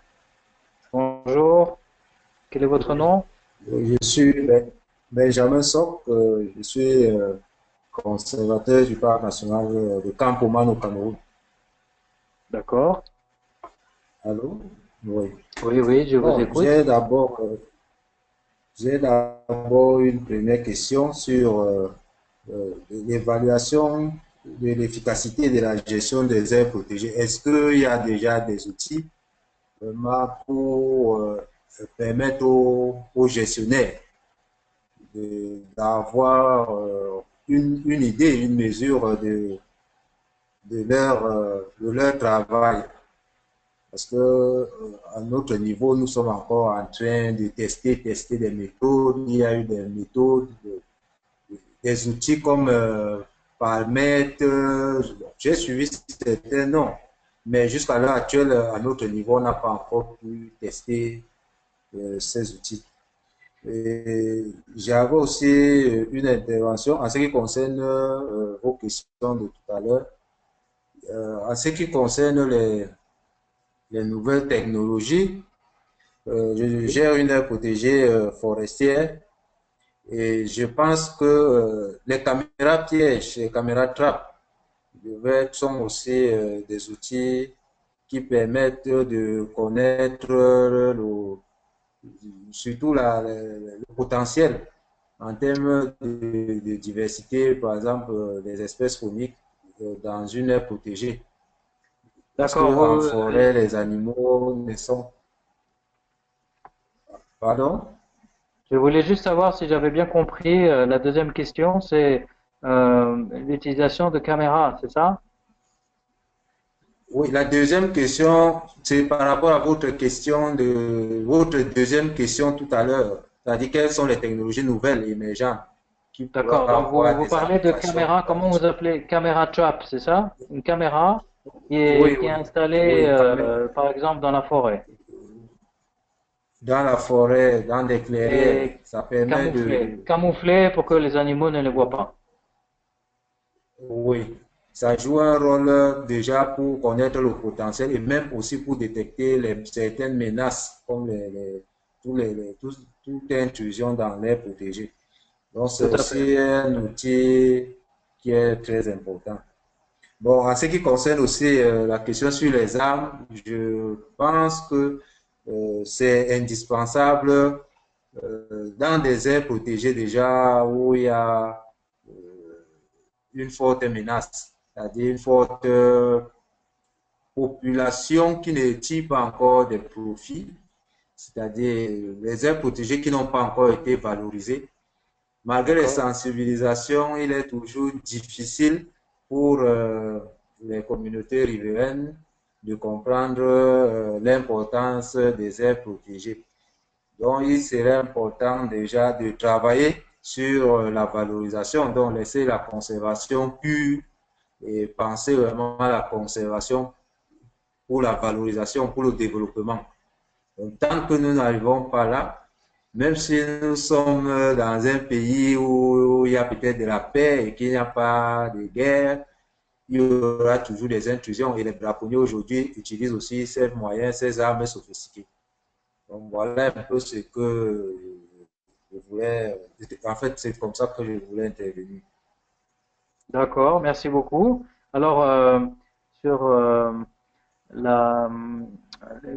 [SPEAKER 1] Bonjour. Quel est votre nom?
[SPEAKER 6] Je suis Benjamin Sok. Je suis conservateur du parc national de Campoman au Cameroun.
[SPEAKER 1] D'accord.
[SPEAKER 6] Allô? Oui.
[SPEAKER 1] Oui, oui, je vous
[SPEAKER 6] Bon,
[SPEAKER 1] écoute.
[SPEAKER 6] j'ai d'abord une première question sur l'évaluation de l'efficacité de la gestion des aires protégées. Est-ce qu'il y a déjà des outils vraiment pour permettre aux gestionnaires d'avoir une idée, une mesure de leur travail. Parce que à notre niveau, nous sommes encore en train de tester des méthodes. Il y a eu des méthodes, des outils comme Palmet. J'ai suivi certains noms, mais jusqu'à l'heure actuelle, à notre niveau, on n'a pas encore pu tester ces outils. J'avais aussi une intervention en ce qui concerne vos questions de tout à l'heure. En ce qui concerne les nouvelles technologies, je gère une aire protégée forestière et je pense que les caméras pièges, les caméras trappes sont aussi des outils qui permettent de connaître surtout le potentiel en termes de diversité, par exemple, des espèces fauniques dans une aire protégée. Parce
[SPEAKER 1] D'accord.
[SPEAKER 6] qu'en forêt, les animaux ne sont... Pardon?
[SPEAKER 1] Je voulais juste savoir si j'avais bien compris. La deuxième question, c'est l'utilisation de caméras, c'est ça?
[SPEAKER 6] Oui, la deuxième question, c'est par rapport à votre question votre deuxième question tout à l'heure. C'est-à-dire quelles sont les technologies nouvelles émergentes qui pourraient
[SPEAKER 1] D'accord. Donc
[SPEAKER 6] avoir
[SPEAKER 1] vous
[SPEAKER 6] des
[SPEAKER 1] parlez de
[SPEAKER 6] applications
[SPEAKER 1] caméra,
[SPEAKER 6] dans
[SPEAKER 1] comment vous appelez? Caméra trap, c'est ça? Une caméra
[SPEAKER 6] oui,
[SPEAKER 1] qui est
[SPEAKER 6] oui,
[SPEAKER 1] installée,
[SPEAKER 6] oui,
[SPEAKER 1] par exemple, dans la forêt
[SPEAKER 6] dans la forêt, dans des clairières.
[SPEAKER 1] et
[SPEAKER 6] Ça permet
[SPEAKER 1] camouflée,
[SPEAKER 6] de,
[SPEAKER 1] camouflée pour que les animaux ne les voient pas.
[SPEAKER 6] oui, ça joue un rôle déjà pour connaître le potentiel et même aussi pour détecter certaines menaces comme toute intrusion dans l'air protégé. Donc, c'est
[SPEAKER 1] Tout à fait.
[SPEAKER 6] aussi un outil qui est très important. Bon, en ce qui concerne aussi la question sur les armes, je pense que c'est indispensable dans des aires protégées déjà où il y a une forte menace, c'est-à-dire une forte population qui ne tire pas encore des profits, c'est-à-dire les aires protégées qui n'ont pas encore été valorisées. Malgré les
[SPEAKER 1] D'accord.
[SPEAKER 6] sensibilisations, il est toujours difficile pour les communautés riveraines de comprendre l'importance des aires protégées. Donc, il serait important déjà de travailler sur la valorisation, donc laisser la conservation pure et penser vraiment à la conservation pour la valorisation, pour le développement. Donc, tant que nous n'arrivons pas là, même si nous sommes dans un pays où il y a peut-être de la paix et qu'il n'y a pas de guerre, il y aura toujours des intrusions et les braconniers aujourd'hui utilisent aussi ces moyens, ces armes sophistiquées. Donc voilà un peu ce que je voulais. En fait, c'est comme ça que je voulais intervenir.
[SPEAKER 1] D'accord, merci beaucoup. Alors, sur la,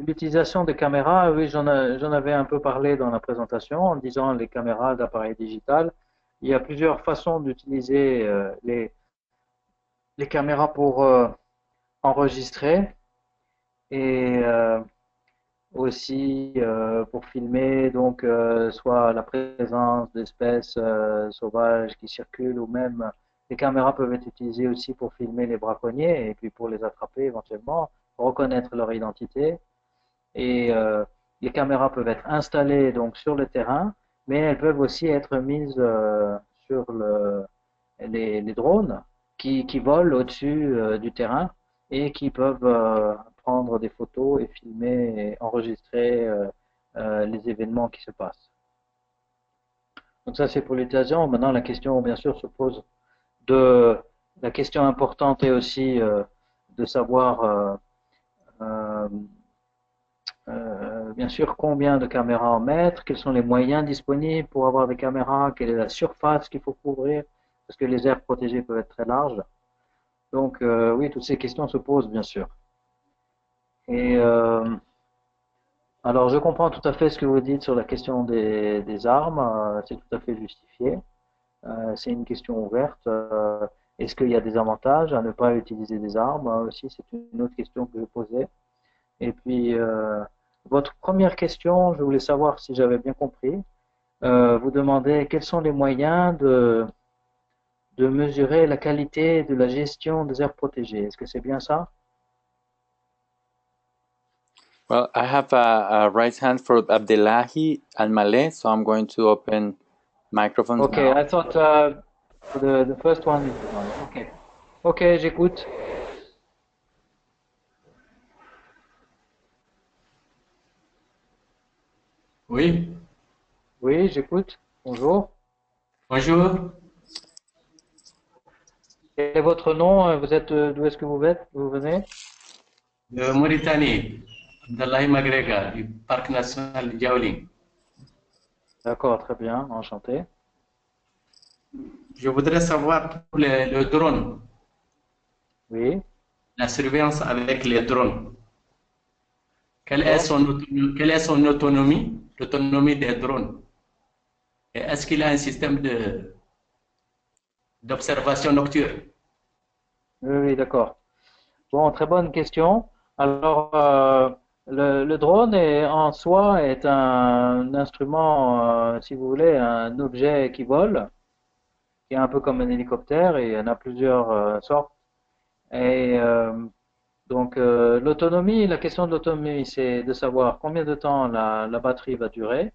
[SPEAKER 1] l'utilisation des caméras, oui, j'en avais un peu parlé dans la présentation en disant les caméras d'appareil digital. Il y a plusieurs façons d'utiliser les caméras pour enregistrer et aussi pour filmer donc soit la présence d'espèces sauvages qui circulent ou même les caméras peuvent être utilisées aussi pour filmer les braconniers et puis pour les attraper éventuellement, reconnaître leur identité et les caméras peuvent être installées donc sur le terrain, mais elles peuvent aussi être mises sur les drones qui volent au-dessus du terrain et qui peuvent prendre des photos et filmer et enregistrer les événements qui se passent. Donc ça c'est pour l'utilisation. Maintenant la question bien sûr se pose de la question importante est aussi de savoir euh, bien sûr combien de caméras en mettre, quels sont les moyens disponibles pour avoir des caméras, quelle est la surface qu'il faut couvrir, parce que les aires protégées peuvent être très larges. Donc oui, toutes ces questions se posent bien sûr. Et alors je comprends tout à fait ce que vous dites sur la question des armes, c'est tout à fait justifié. C'est une question ouverte. Est-ce qu'il y a des avantages à ne pas utiliser des armes aussi, c'est une autre question que je posais. Et puis votre première question, je voulais savoir si j'avais bien compris. Vous demandez quels sont les moyens de mesurer la qualité de la gestion des aires protégées. Est-ce que c'est bien ça?
[SPEAKER 2] Well, I have a raised hand for Abdelahi Al Maleh, so I'm going to open microphones
[SPEAKER 1] Okay,
[SPEAKER 2] now.
[SPEAKER 1] I thought the first one is the one. Okay. Okay, j'écoute.
[SPEAKER 7] Oui,
[SPEAKER 1] Oui, j'écoute. Bonjour.
[SPEAKER 7] bonjour.
[SPEAKER 1] Quel est votre nom? Vous êtes d'où est-ce que vous venez?
[SPEAKER 7] De Mauritanie, Abdallahi Magrega, du Parc national de Djaouling.
[SPEAKER 1] D'accord, très bien, enchanté.
[SPEAKER 7] Je voudrais savoir pour le drone,
[SPEAKER 1] Oui,
[SPEAKER 7] la surveillance avec les drones. Quelle est
[SPEAKER 1] d'accord.
[SPEAKER 7] quelle est son autonomie, l'autonomie des drones? Et est-ce qu'il a un système d'observation nocturne?
[SPEAKER 1] Oui, oui, d'accord. Bon, très bonne question. Alors, Le drone en soi est un instrument, si vous voulez, un objet qui vole, qui est un peu comme un hélicoptère et il y en a plusieurs sortes. Et l'autonomie, la question de l'autonomie, c'est de savoir combien de temps la batterie va durer.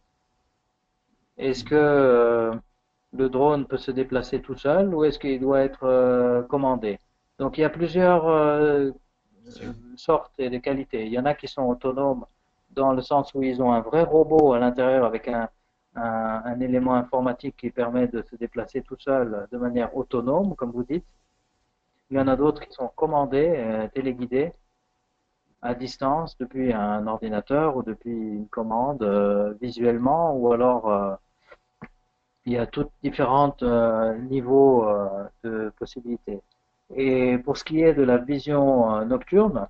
[SPEAKER 1] Est-ce que le drone peut se déplacer tout seul ou est-ce qu'il doit être commandé? Donc il y a plusieurs sortes et de qualités. Il y en a qui sont autonomes dans le sens où ils ont un vrai robot à l'intérieur avec un élément informatique qui permet de se déplacer tout seul de manière autonome, comme vous dites. Il y en a d'autres qui sont commandés, téléguidés, à distance depuis un ordinateur ou depuis une commande visuellement, ou alors il y a tous différents niveaux de possibilités. Et pour ce qui est de la vision nocturne,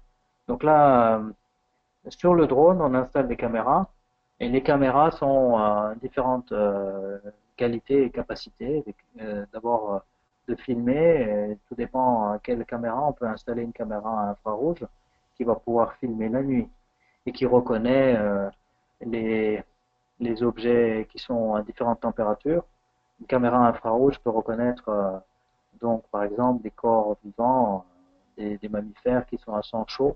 [SPEAKER 1] donc là, sur le drone, on installe des caméras, et les caméras sont différentes qualités et capacités. D'abord, de filmer, tout dépend quelle caméra. On peut installer une caméra infrarouge qui va pouvoir filmer la nuit et qui reconnaît les, les objets qui sont à différentes températures. Une caméra infrarouge peut reconnaître donc par exemple des corps vivants, des mammifères qui sont à sang chaud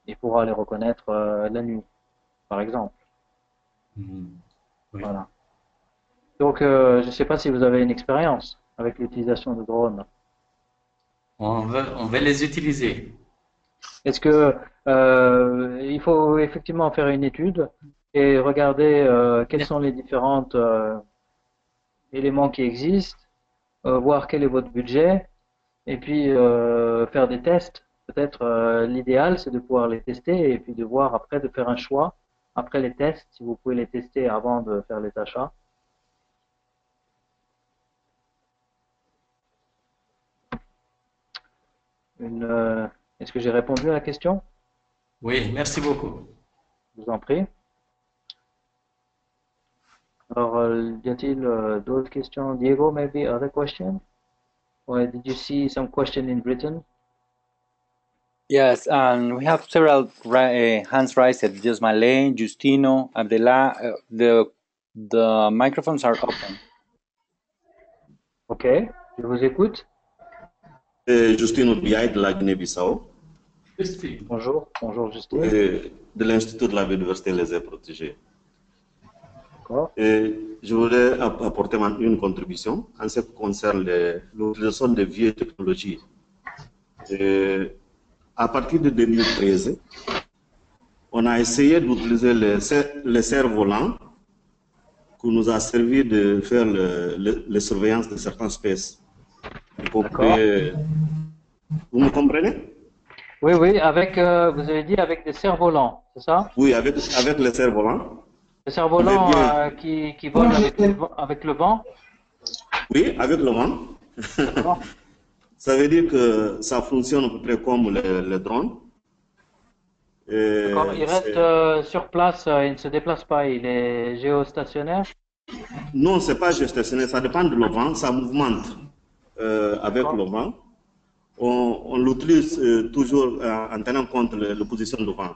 [SPEAKER 1] et pourra les reconnaître la nuit, par exemple.
[SPEAKER 7] Oui.
[SPEAKER 1] Voilà. Donc je ne sais pas si vous avez une expérience avec l'utilisation de drones.
[SPEAKER 7] On veut les utiliser.
[SPEAKER 1] Est-ce que il faut effectivement faire une étude et regarder quels sont les différents éléments qui existent, voir quel est votre budget, et puis faire des tests. Peut-être l'idéal, c'est de pouvoir les tester et puis de voir après, de faire un choix après les tests, si vous pouvez les tester avant de faire les achats. Est-ce que j'ai répondu à la question?
[SPEAKER 7] Oui, merci beaucoup.
[SPEAKER 1] Je vous en prie. Alors, y a-t-il d'autres questions? Diego, maybe other question? Or did you see some question in written?
[SPEAKER 2] Yes, and we have several hands raised. Just Malene, Justino, Abdullah. The microphones are open.
[SPEAKER 1] Ok, je vous écoute.
[SPEAKER 8] Justino Biaï de la Guinée-Bissau.
[SPEAKER 1] Bonjour, bonjour Justine.
[SPEAKER 8] De l'Institut de la biodiversité et les aires protégées.
[SPEAKER 1] D'accord.
[SPEAKER 8] Je voudrais apporter une contribution en ce qui concerne l'utilisation des vieilles technologies. À partir de 2013, on a essayé d'utiliser les cerfs-volants qui nous a servi de faire les surveillances de certaines espèces.
[SPEAKER 1] D'accord.
[SPEAKER 8] Vous me comprenez?
[SPEAKER 1] Oui, oui, avec, vous avez dit avec des cerfs-volants, c'est ça?
[SPEAKER 8] Oui, avec les cerfs-volants.
[SPEAKER 1] Les cerfs-volants qui volent avec le vent?
[SPEAKER 8] Oui, avec le vent. Ça veut dire que ça fonctionne à peu près comme les drones.
[SPEAKER 1] D'accord, il reste sur place, il ne se déplace pas, il est géostationnaire?
[SPEAKER 8] Non, ce n'est pas géostationnaire, ça dépend de le vent, ça mouvemente avec le vent. On l'utilise toujours en tenant compte de la position du vent,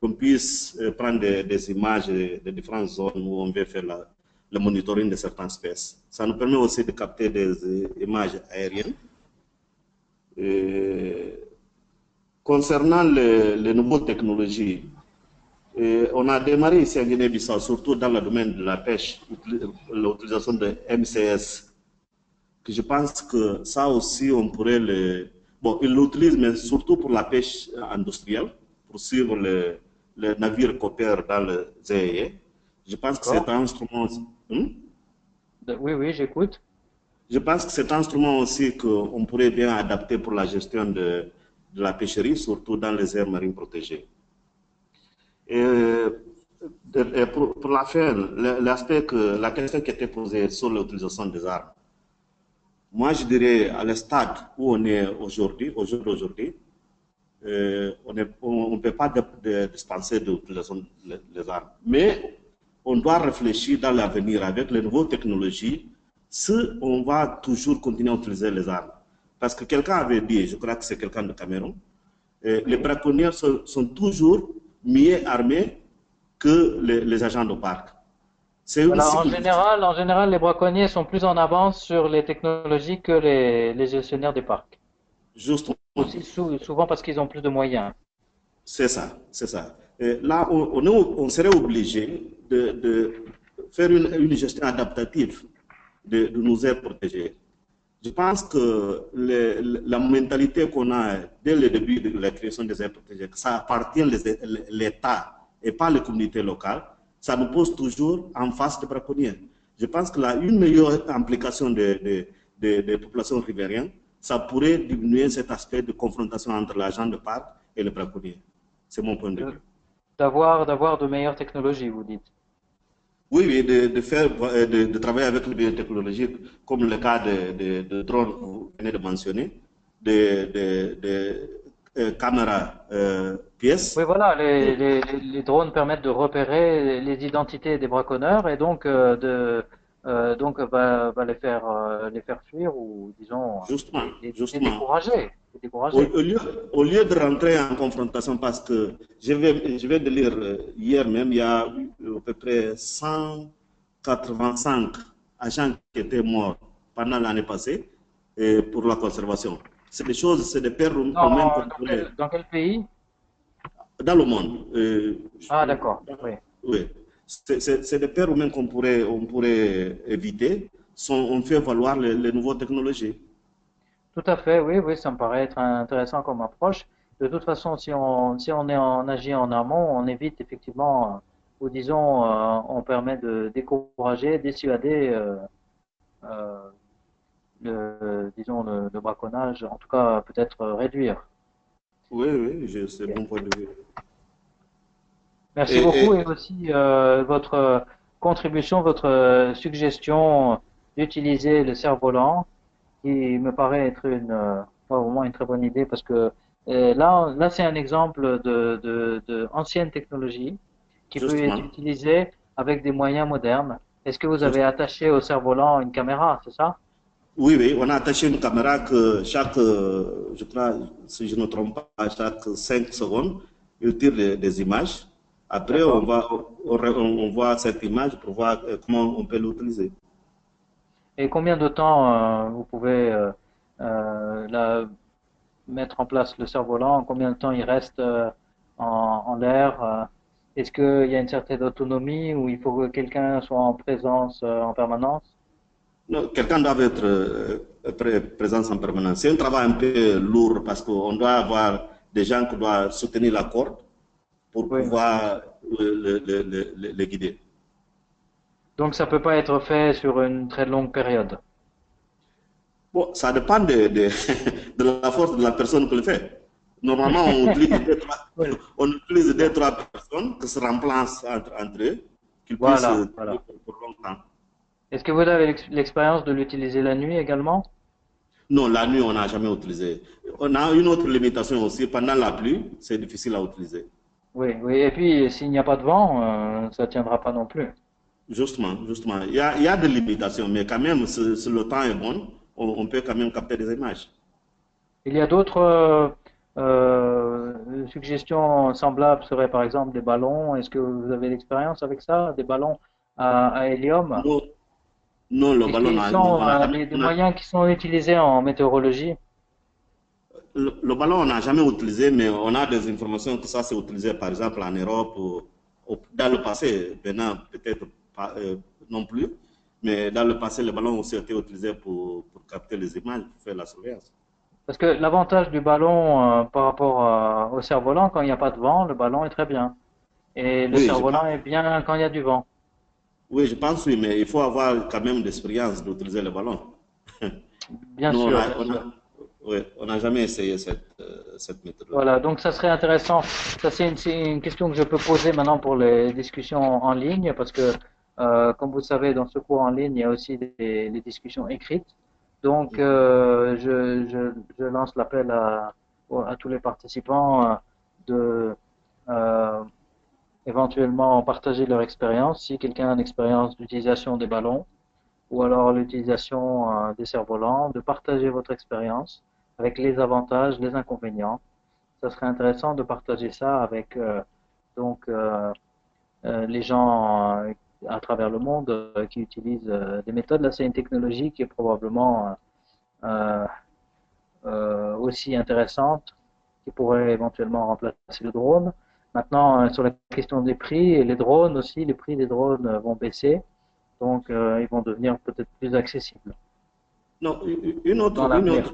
[SPEAKER 8] qu'on puisse prendre des images de différentes zones où on veut faire le monitoring de certaines espèces. Ça nous permet aussi de capter des images aériennes. Concernant les nouvelles technologies, on a démarré ici en Guinée-Bissau, surtout dans le domaine de la pêche, l'utilisation de MCS. Que je pense que ça aussi, on pourrait Bon, ils l'utilisent, mais surtout pour la pêche industrielle, pour suivre les navires qui opèrent dans le ZEE. Je pense que cet instrument...
[SPEAKER 1] Oui, oui, j'écoute.
[SPEAKER 8] Je pense que cet instrument aussi qu'on pourrait bien adapter pour la gestion de la pêcherie, surtout dans les aires marines protégées. Et pour la fin, la question qui était posée sur l'utilisation des armes. Moi, je dirais, à le stade où on est aujourd'hui, au jour d'aujourd'hui, on ne peut pas dispenser de l'utilisation des armes. Mais on doit réfléchir dans l'avenir avec les nouvelles technologies si on va toujours continuer à utiliser les armes. Parce que quelqu'un avait dit, je crois que c'est quelqu'un de Cameroun, les braconniers sont toujours mieux armés que les agents de parc.
[SPEAKER 1] Voilà, en général, les braconniers sont plus en avance sur les technologies que les gestionnaires des parcs.
[SPEAKER 8] Justement.
[SPEAKER 1] Aussi souvent parce qu'ils ont plus de moyens.
[SPEAKER 8] C'est ça, c'est ça. Et là, on serait obligé de faire une gestion adaptative de nos aires protégées. Je pense que la mentalité qu'on a dès le début de la création des aires protégées, que ça appartient à l'État et pas les communautés locales, ça nous pose toujours en face des braconniers. Je pense que là, une meilleure implication des populations riveraines, ça pourrait diminuer cet aspect de confrontation entre l'agent de parc et le braconnier. C'est mon point de vue.
[SPEAKER 1] D'avoir de meilleures technologies, vous dites.
[SPEAKER 8] Oui, oui, de travailler avec les biotechnologies, comme le cas de drones que vous venez de mentionner, de caméras pièces.
[SPEAKER 1] Oui, voilà, les drones permettent de repérer les identités des braconneurs et donc va les faire fuir ou disons les décourager.
[SPEAKER 8] Au lieu de rentrer en confrontation, parce que je vais de lire hier même, il y a à peu près 185 agents qui étaient morts pendant l'année passée pour la conservation. C'est des choses, c'est des pertes humaines.
[SPEAKER 1] Dans quel pays?
[SPEAKER 8] Dans le monde.
[SPEAKER 1] Ah, d'accord. Oui.
[SPEAKER 8] Oui. C'est des pertes humaines qu'on pourrait éviter si on fait valoir les nouvelles technologies.
[SPEAKER 1] Tout à fait, oui, oui, ça me paraît être intéressant comme approche. De toute façon, si on agit en amont, on évite effectivement, ou disons, on permet de décourager, dissuader, le braconnage, en tout cas peut-être réduire.
[SPEAKER 8] Oui, oui, c'est bon point de vue.
[SPEAKER 1] Merci beaucoup et aussi votre contribution, votre suggestion d'utiliser le cerf-volant, qui me paraît être vraiment une très bonne idée parce que là c'est un exemple de ancienne technologie qui peut être utilisée avec des moyens modernes. Est-ce que vous avez attaché au cerf-volant une caméra, c'est ça?
[SPEAKER 8] Oui, oui, on a attaché une caméra que je crois, si je ne me trompe pas, chaque 5 secondes, il tire des images. Après, on voit cette image pour voir comment on peut l'utiliser.
[SPEAKER 1] Et combien de temps vous pouvez mettre en place le cerf-volant? Combien de temps il reste en l'air? Est-ce qu'il y a une certaine autonomie ou il faut que quelqu'un soit en présence en permanence?
[SPEAKER 8] Quelqu'un doit être présent en permanence. C'est un travail un peu lourd parce qu'on doit avoir des gens qui doivent soutenir la corde pour pouvoir les guider.
[SPEAKER 1] Donc ça ne peut pas être fait sur une très longue période?
[SPEAKER 8] Bon, ça dépend de la force de la personne qui le fait. Normalement, on utilise deux, trois personnes qui se remplacent entre eux, qu'ils puissent pour longtemps.
[SPEAKER 1] Est-ce que vous avez l'expérience de l'utiliser la nuit également?
[SPEAKER 8] Non, la nuit, on n'a jamais utilisé. On a une autre limitation aussi. Pendant la pluie, c'est difficile à utiliser.
[SPEAKER 1] Oui, oui. Et puis, s'il n'y a pas de vent, ça ne tiendra pas non plus.
[SPEAKER 8] Justement, justement. Il y a des limitations, mais quand même, si le temps est bon, on peut quand même capter des images.
[SPEAKER 1] Il y a d'autres suggestions semblables, seraient par exemple des ballons. Est-ce que vous avez l'expérience avec ça? Des ballons à hélium?
[SPEAKER 8] Non, le ballon
[SPEAKER 1] n'a des moyens qui sont utilisés en météorologie?
[SPEAKER 8] Le ballon, on n'a jamais utilisé, mais on a des informations que ça s'est utilisé par exemple en Europe, dans le passé, maintenant peut-être pas non plus, mais dans le passé, le ballon aussi a été utilisé pour capter les images, pour faire la surveillance.
[SPEAKER 1] Parce que l'avantage du ballon par rapport au cerf-volant, quand il n'y a pas de vent, le ballon est très bien. Et le cerf-volant est bien quand il y a du vent.
[SPEAKER 8] Oui, je pense oui, mais il faut avoir quand même l'expérience d'utiliser le ballon.
[SPEAKER 1] Bien sûr.
[SPEAKER 8] On n'a jamais essayé cette méthode.
[SPEAKER 1] Voilà, donc ça serait intéressant. Ça, c'est une question que je peux poser maintenant pour les discussions en ligne, parce que, comme vous savez, dans ce cours en ligne, il y a aussi les discussions écrites. Donc, je lance l'appel à tous les participants de éventuellement partager leur expérience. Si quelqu'un a une expérience d'utilisation des ballons ou alors l'utilisation des cerfs-volants, de partager votre expérience avec les avantages, les inconvénients. Ça serait intéressant de partager ça avec Donc, les gens à travers le monde qui utilisent des méthodes, là, c'est une technologie qui est probablement euh, aussi intéressante, qui pourrait éventuellement remplacer le drone. Maintenant, sur la question des prix, et les drones aussi, les prix des drones vont baisser, donc ils vont devenir peut-être plus accessibles
[SPEAKER 8] Non,
[SPEAKER 1] dans l'avenir.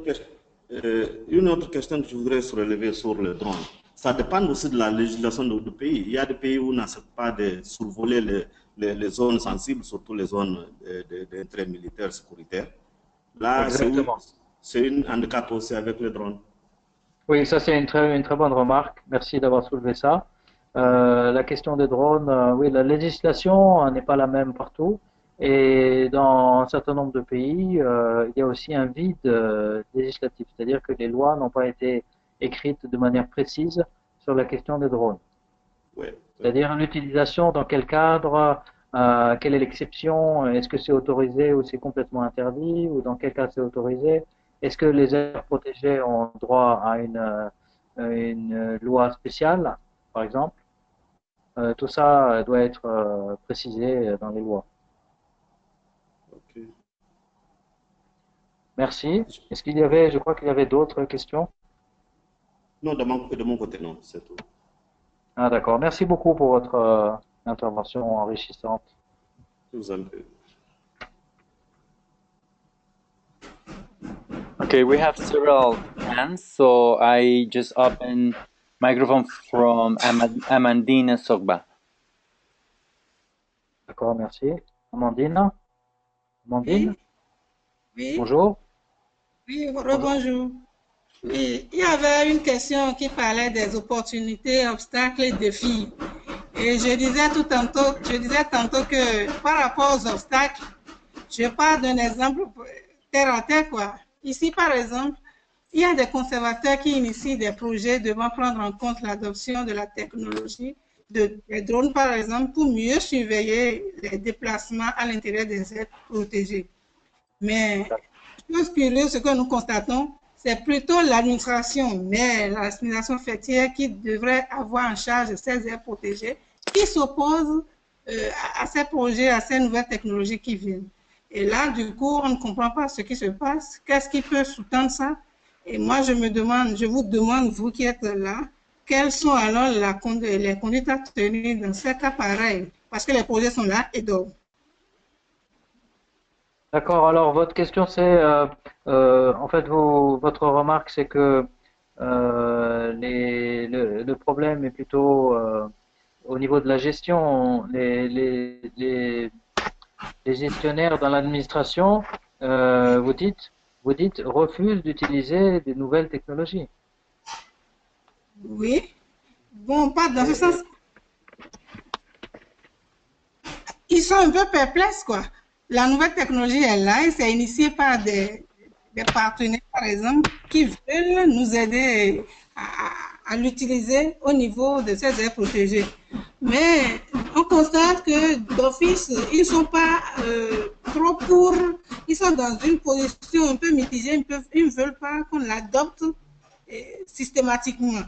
[SPEAKER 8] une autre question que je voudrais relever sur le drone. Ça dépend aussi de la législation du pays. Il y a des pays où on n'accepte pas de survoler les zones sensibles, surtout les zones d'intérêt militaire, sécuritaire. Là,
[SPEAKER 1] Exactement.
[SPEAKER 8] c'est un handicap aussi avec le drone.
[SPEAKER 1] Oui, ça c'est une très bonne remarque. Merci d'avoir soulevé ça. La question des drones, oui, la législation n'est pas la même partout. Et dans un certain nombre de pays, il y a aussi un vide législatif, c'est-à-dire que les lois n'ont pas été écrites de manière précise sur la question des drones.
[SPEAKER 8] Ouais.
[SPEAKER 1] C'est-à-dire l'utilisation, dans quel cadre, quelle est l'exception, est-ce que c'est autorisé ou c'est complètement interdit, ou dans quel cas c'est autorisé, est-ce que les aires protégées ont droit à une loi spéciale, par exemple. Tout ça doit être précisé dans les lois.
[SPEAKER 8] Ok.
[SPEAKER 1] Merci. Est-ce qu'il y avait, je crois qu'il y avait d'autres questions?
[SPEAKER 8] Non, de mon côté, non, c'est tout.
[SPEAKER 1] Ah, d'accord. Merci beaucoup pour votre intervention enrichissante.
[SPEAKER 8] Je vous en prie.
[SPEAKER 2] Okay, we have several hands, so I just open microphone from Amandine Sogba.
[SPEAKER 1] D'accord, merci. Amandine? Amandine?
[SPEAKER 3] Oui.
[SPEAKER 1] Bonjour.
[SPEAKER 3] Oui, rebonjour. Oui, il y avait une question qui parlait des opportunités, obstacles et défis. Et je disais tantôt que par rapport aux obstacles, je parle d'un exemple terre à terre, quoi. Ici, par exemple, il y a des conservateurs qui initient des projets devant prendre en compte l'adoption de la technologie des drones, par exemple, pour mieux surveiller les déplacements à l'intérieur des aires protégées. Mais, chose curieuse, ce que nous constatons, c'est plutôt l'administration, mais l'administration fêtière qui devrait avoir en charge ces aires protégées, qui s'oppose à ces projets, à ces nouvelles technologies qui viennent. Et là, du coup, on ne comprend pas ce qui se passe. Qu'est-ce qui peut sous-tendre ça? Et moi, je vous demande, vous qui êtes là, quelles sont alors les conduites à tenir dans ces cas pareils? Parce que les projets sont là et donc.
[SPEAKER 1] D'accord, alors votre question c'est, en fait votre remarque c'est que le problème est plutôt au niveau de la gestion. Les gestionnaires dans l'administration, vous dites, refusent d'utiliser des nouvelles technologies.
[SPEAKER 3] Oui, bon, pas dans ce sens. Ils sont un peu perplexes, quoi. La nouvelle technologie est là et c'est initié par des partenaires, par exemple, qui veulent nous aider à l'utiliser au niveau de ces aires protégées. Mais on constate que d'office, ils ne sont pas trop pour, ils sont dans une position un peu mitigée, ils ne veulent pas qu'on l'adopte systématiquement.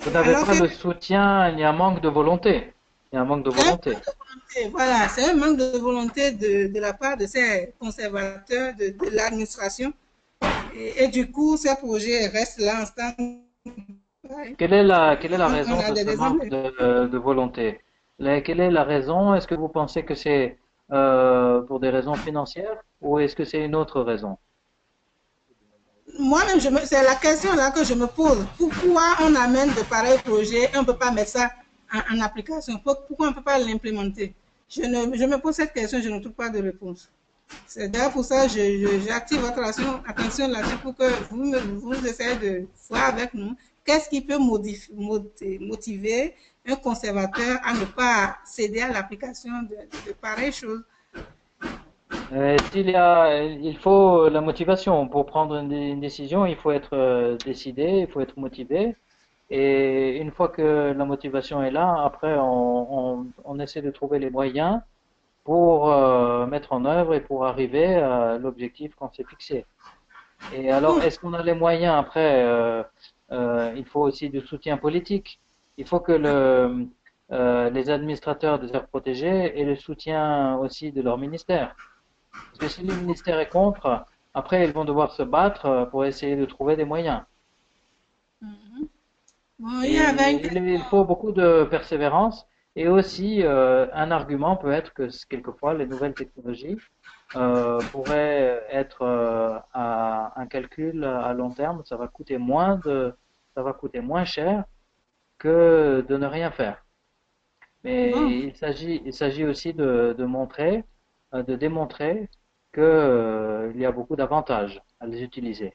[SPEAKER 1] Vous n'avez pas le soutien, il y a un manque de volonté. Il y a un manque de volonté.
[SPEAKER 3] Voilà, c'est un manque de volonté de la part de ces conservateurs, de l'administration. Et du coup, ces projets restent là en stand.
[SPEAKER 1] Quelle est la raison de ce manque de volonté? Quelle est la raison? Est-ce que vous pensez que c'est pour des raisons financières ou est-ce que c'est une autre raison?
[SPEAKER 3] Moi-même, c'est la question là que je me pose. Pourquoi on amène de pareils projets et on ne peut pas mettre ça en application? Pourquoi on ne peut pas l'implémenter? Je me pose cette question, je ne trouve pas de réponse. C'est d'ailleurs pour ça que j'active votre attention là-dessus pour que vous essayez de voir avec nous qu'est-ce qui peut motiver un conservateur à ne pas céder à l'application de pareilles choses.
[SPEAKER 1] Il faut la motivation. Pour prendre une décision, il faut être décidé, il faut être motivé. Et une fois que la motivation est là, après, on essaie de trouver les moyens pour mettre en œuvre et pour arriver à l'objectif qu'on s'est fixé. Et alors, est-ce qu'on a les moyens après il faut aussi du soutien politique. Il faut que les administrateurs des aires protégées et le soutien aussi de leur ministère. Parce que si le ministère est contre, après ils vont devoir se battre pour essayer de trouver des moyens.
[SPEAKER 3] Bon, il y
[SPEAKER 1] Et
[SPEAKER 3] avait
[SPEAKER 1] il faut beaucoup de persévérance. Et aussi, un argument peut être que quelquefois les nouvelles technologies pourraient être à un calcul à long terme, ça va coûter ça va coûter moins cher que de ne rien faire. Mais
[SPEAKER 3] bon.
[SPEAKER 1] il s'agit aussi de montrer, de démontrer que, il y a beaucoup d'avantages à les utiliser.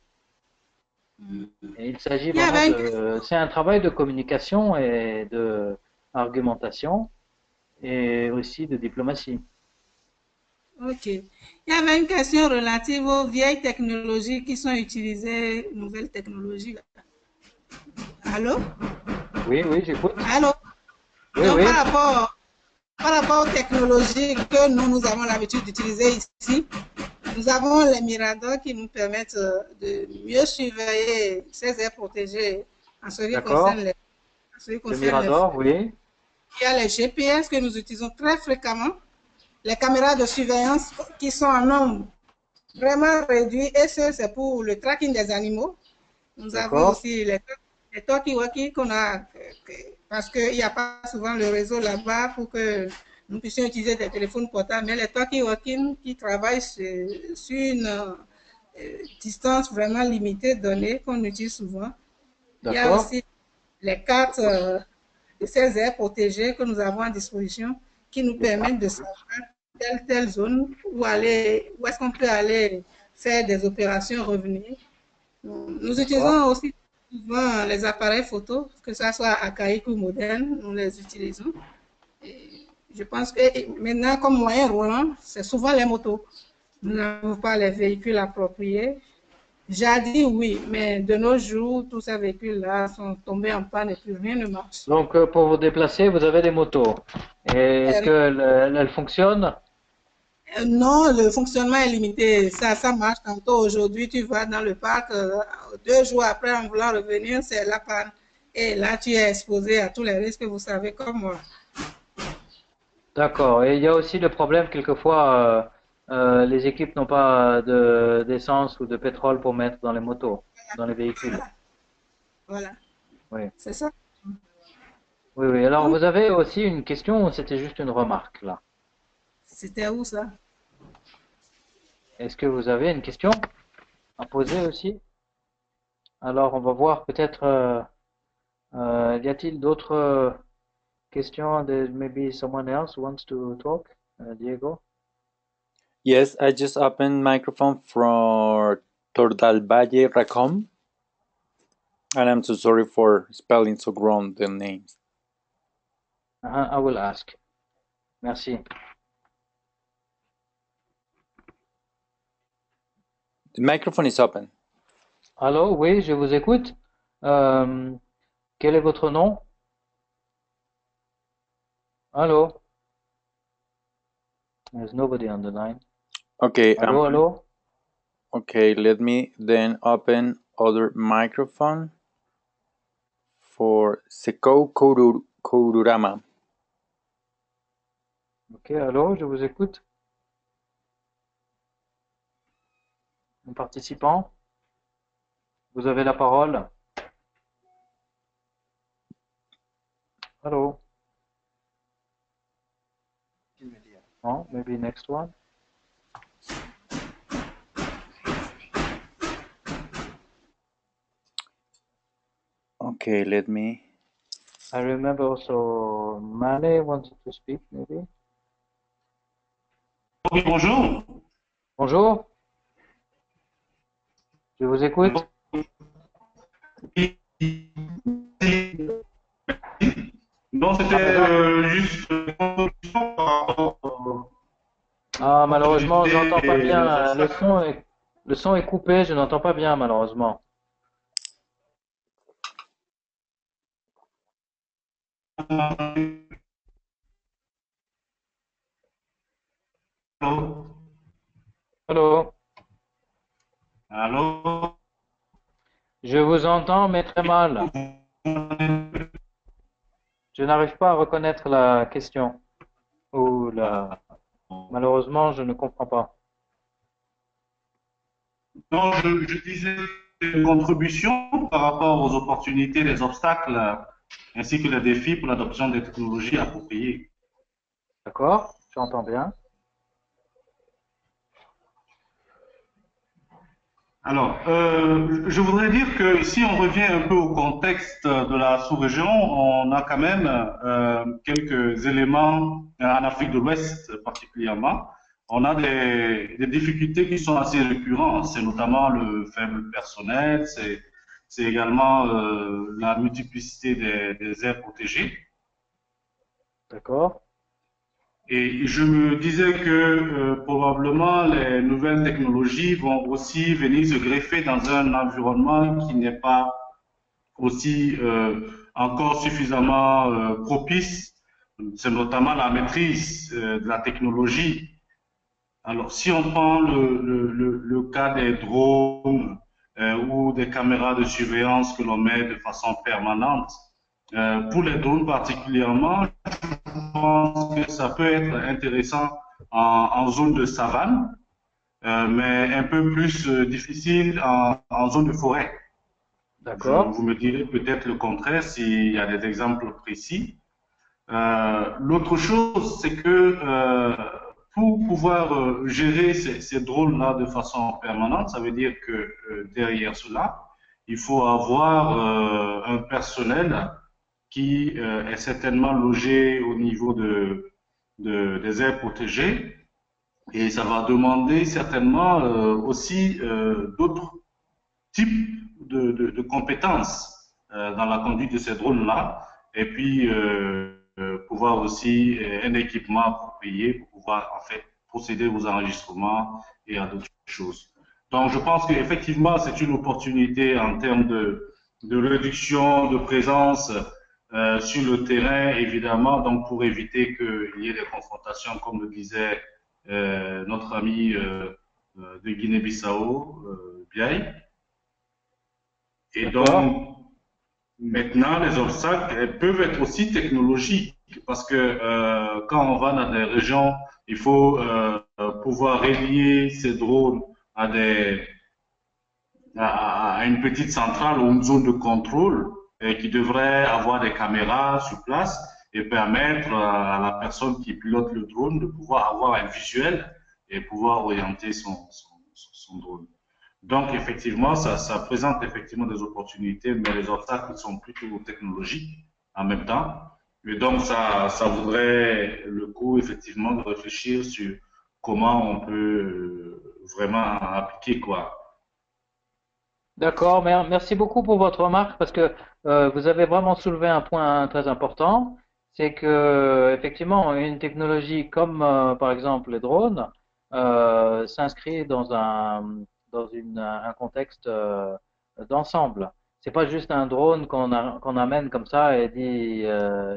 [SPEAKER 1] Et il s'agit
[SPEAKER 3] Il y
[SPEAKER 1] vraiment
[SPEAKER 3] avait une,
[SPEAKER 1] c'est un travail de communication et de argumentation et aussi de diplomatie.
[SPEAKER 3] ok. Il y avait une question relative aux vieilles technologies qui sont utilisées, nouvelles technologies. Allô?
[SPEAKER 1] Oui, oui, j'écoute.
[SPEAKER 3] Allô?
[SPEAKER 1] Oui,
[SPEAKER 3] Donc,
[SPEAKER 1] oui,
[SPEAKER 3] par rapport aux technologies que nous avons l'habitude d'utiliser ici, nous avons les miradors qui nous permettent de mieux surveiller ces aires protégées en ce qui concerne
[SPEAKER 1] d'accord. Le
[SPEAKER 3] les
[SPEAKER 1] Mirador, oui,
[SPEAKER 3] il y a les GPS que nous utilisons très fréquemment, les caméras de surveillance qui sont en nombre vraiment réduit, et c'est pour le tracking des animaux. Nous avons
[SPEAKER 1] d'accord,
[SPEAKER 3] aussi les talkie-walkie qu'on a, parce qu'il n'y a pas souvent le réseau là-bas pour que nous puissions utiliser des téléphones portables, mais les talkie-walkie qui travaillent sur une distance vraiment limitée donnée qu'on utilise souvent. Il y a
[SPEAKER 1] d'accord.
[SPEAKER 3] aussi les cartes de ces aires protégées que nous avons à disposition qui nous
[SPEAKER 1] Les
[SPEAKER 3] permettent de
[SPEAKER 1] cartes, oui.
[SPEAKER 3] savoir telle zone où aller, où est-ce qu'on peut aller faire des opérations, revenir. Nous
[SPEAKER 1] D'accord.
[SPEAKER 3] utilisons aussi souvent les appareils photo, que ce soit archaïque ou moderne, nous les utilisons. Et je pense que maintenant, comme moyen roulant, c'est souvent les motos. Nous n'avons pas les véhicules appropriés. Jadis, oui, mais de nos jours, tous ces véhicules-là sont tombés en panne et plus rien ne marche.
[SPEAKER 1] Donc, pour vous déplacer, vous avez des motos. Et est-ce qu'elles fonctionnent?
[SPEAKER 3] Non, le fonctionnement est limité. Ça marche tantôt. Aujourd'hui, tu vas dans le parc, 2 jours après, en voulant revenir, c'est la panne. Et là, tu es exposé à tous les risques, vous savez, comme moi.
[SPEAKER 1] D'accord. Et il y a aussi le problème, quelquefois, les équipes n'ont pas d'essence ou de pétrole pour mettre dans les motos, dans les véhicules.
[SPEAKER 3] Voilà,
[SPEAKER 1] Oui.
[SPEAKER 3] c'est ça.
[SPEAKER 1] Oui, oui. Alors,
[SPEAKER 3] Donc,
[SPEAKER 1] vous avez aussi une question ou c'était juste une remarque, là?
[SPEAKER 3] c'était où ça?
[SPEAKER 1] Est-ce que vous avez une question à poser aussi? Alors, on va voir peut-être, y a-t-il d'autres questions? Maybe someone else wants to talk? Diego?
[SPEAKER 2] Yes, I just opened microphone for Tordalvalle Racom, and I'm so sorry for spelling so wrong the names.
[SPEAKER 1] I will ask. Merci.
[SPEAKER 2] The microphone is open.
[SPEAKER 1] Allô, oui, je vous écoute. Quel est votre nom? Allô? There's nobody on the line.
[SPEAKER 2] Okay,
[SPEAKER 1] Allô, allô?
[SPEAKER 2] okay, let me then open other microphone for Sekou Koururama.
[SPEAKER 1] Ok, allô, je vous écoute. Un participant, vous avez la parole. Allô? Oh, maybe next one.
[SPEAKER 2] Okay, let me.
[SPEAKER 1] I remember also Mane wanted to speak, maybe.
[SPEAKER 8] Oui, bonjour.
[SPEAKER 1] Bonjour, je vous écoute.
[SPEAKER 8] Non, c'était juste.
[SPEAKER 1] Ah, malheureusement, je n'entends pas bien. Le son est coupé, je n'entends pas bien, malheureusement. Allô?
[SPEAKER 8] Allô?
[SPEAKER 1] Je vous entends, mais très mal. Je n'arrive pas à reconnaître la question. Ou la... Malheureusement, je ne comprends pas.
[SPEAKER 9] Non, je disais une contribution par rapport aux opportunités, les obstacles, ainsi que les défis pour l'adoption des technologies appropriées.
[SPEAKER 1] D'accord? J'entends bien.
[SPEAKER 9] Alors, je voudrais dire que si on revient un peu au contexte de la sous-région, on a quand même quelques éléments en Afrique de l'Ouest particulièrement. On a des difficultés qui sont assez récurrentes. C'est notamment le faible personnel, c'est également la multiplicité des aires protégées.
[SPEAKER 1] D'accord.
[SPEAKER 9] Et je me disais que probablement les nouvelles technologies vont aussi venir se greffer dans un environnement qui n'est pas aussi encore suffisamment propice. C'est notamment la maîtrise de la technologie. Alors, si on prend le cas des drones ou des caméras de surveillance que l'on met de façon permanente, pour les drones particulièrement, je pense que ça peut être intéressant en zone de savane, mais un peu plus difficile en zone de forêt.
[SPEAKER 1] D'accord.
[SPEAKER 9] Vous me direz peut-être le contraire s'il y a des exemples précis. L'autre chose, c'est que pour pouvoir gérer ces drones-là de façon permanente, ça veut dire que derrière cela, il faut avoir un personnel qui est certainement logé au niveau des aires protégées, et ça va demander certainement aussi d'autres types de compétences dans la conduite de ces drones-là, et puis pouvoir aussi un équipement approprié pour pouvoir en fait procéder aux enregistrements et à d'autres choses. Donc je pense qu'effectivement c'est une opportunité en termes de réduction de présence sur le terrain, évidemment, donc pour éviter qu'il y ait des confrontations, comme le disait notre ami de Guinée-Bissau, Biaï. Et donc, maintenant, les obstacles peuvent être aussi technologiques, parce que quand on va dans des régions, il faut pouvoir relier ces drones à une petite centrale ou une zone de contrôle qui devrait avoir des caméras sur place et permettre à la personne qui pilote le drone de pouvoir avoir un visuel et pouvoir orienter son drone. Donc, effectivement, ça présente effectivement des opportunités, mais les obstacles sont plutôt technologiques en même temps. Et donc, ça voudrait le coup, effectivement, de réfléchir sur comment on peut vraiment appliquer quoi.
[SPEAKER 1] D'accord, merci beaucoup pour votre remarque parce que vous avez vraiment soulevé un point très important, c'est que effectivement une technologie comme par exemple les drones s'inscrit dans un contexte d'ensemble. C'est pas juste un drone qu'on amène comme ça et dit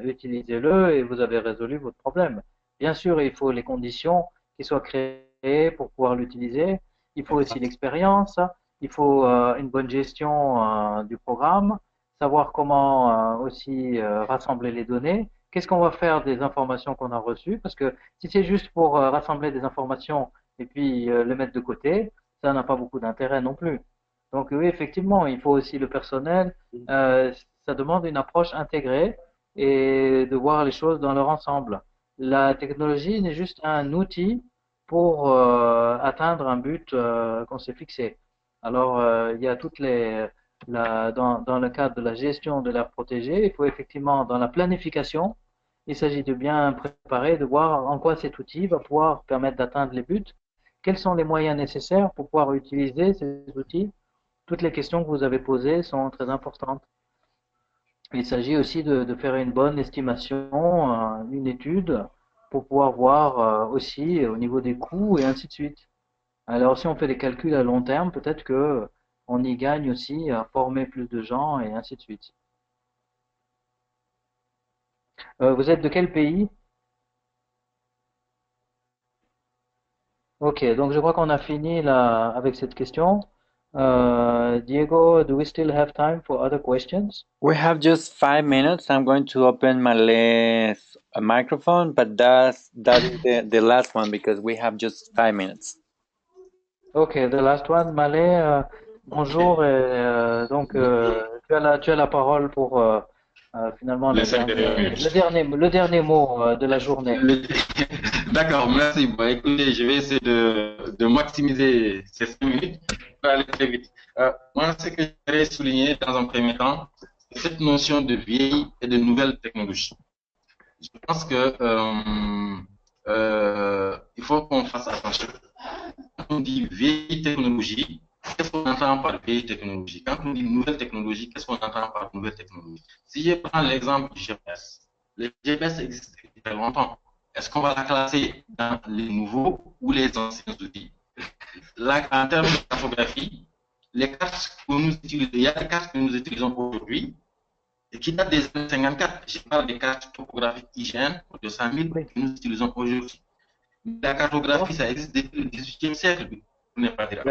[SPEAKER 1] utilisez-le et vous avez résolu votre problème. Bien sûr, il faut les conditions qui soient créées pour pouvoir l'utiliser. Il faut aussi l'expérience. Il faut une bonne gestion du programme, savoir comment aussi rassembler les données. Qu'est-ce qu'on va faire des informations qu'on a reçues? Parce que si c'est juste pour rassembler des informations et puis les mettre de côté, ça n'a pas beaucoup d'intérêt non plus. Donc oui, effectivement, il faut aussi le personnel. Euh, Ça demande une approche intégrée et de voir les choses dans leur ensemble. La technologie n'est juste un outil pour atteindre un but qu'on s'est fixé. Alors, il y a dans le cadre de la gestion de l'aire protégée, il faut effectivement, dans la planification, il s'agit de bien préparer, de voir en quoi cet outil va pouvoir permettre d'atteindre les buts, quels sont les moyens nécessaires pour pouvoir utiliser ces outils. Toutes les questions que vous avez posées sont très importantes. Il s'agit aussi de faire une bonne estimation, une étude, pour pouvoir voir aussi au niveau des coûts et ainsi de suite. Alors, si on fait des calculs à long terme, peut-être que on y gagne aussi à former plus de gens et ainsi de suite. Vous êtes de quel pays? Ok, donc je crois qu'on a fini là avec cette question. Diego, do we still have time for other questions?
[SPEAKER 2] We have just 5 minutes. I'm going to open Male's microphone, but that is the last one because we have just 5 minutes.
[SPEAKER 1] Okay, the last one, Malé, bonjour. Et, donc, tu as la parole pour finalement le dernier mot de la journée.
[SPEAKER 4] D'accord, merci. Bon, écoutez, je vais essayer de maximiser ces 5 minutes pour aller très vite. Moi, ce que je voudrais souligner dans un premier temps, c'est cette notion de vieille et de nouvelles technologies. Je pense que il faut qu'on fasse attention. Quand on dit vieille technologie, qu'est-ce qu'on entend par vieille technologie? Quand on dit nouvelle technologie, qu'est-ce qu'on entend par nouvelle technologie? Si je prends l'exemple du GPS, le GPS existe depuis très longtemps. Est-ce qu'on va la classer dans les nouveaux ou les anciens outils? Là, en termes de cartographie, les cartes que nous utilisons, il y a des cartes que nous utilisons aujourd'hui et qui datent des années 54. Je parle des cartes topographiques IGN de 100 000 que nous utilisons aujourd'hui. La cartographie, ça existe depuis le XVIIIe siècle, pour ne pas dire.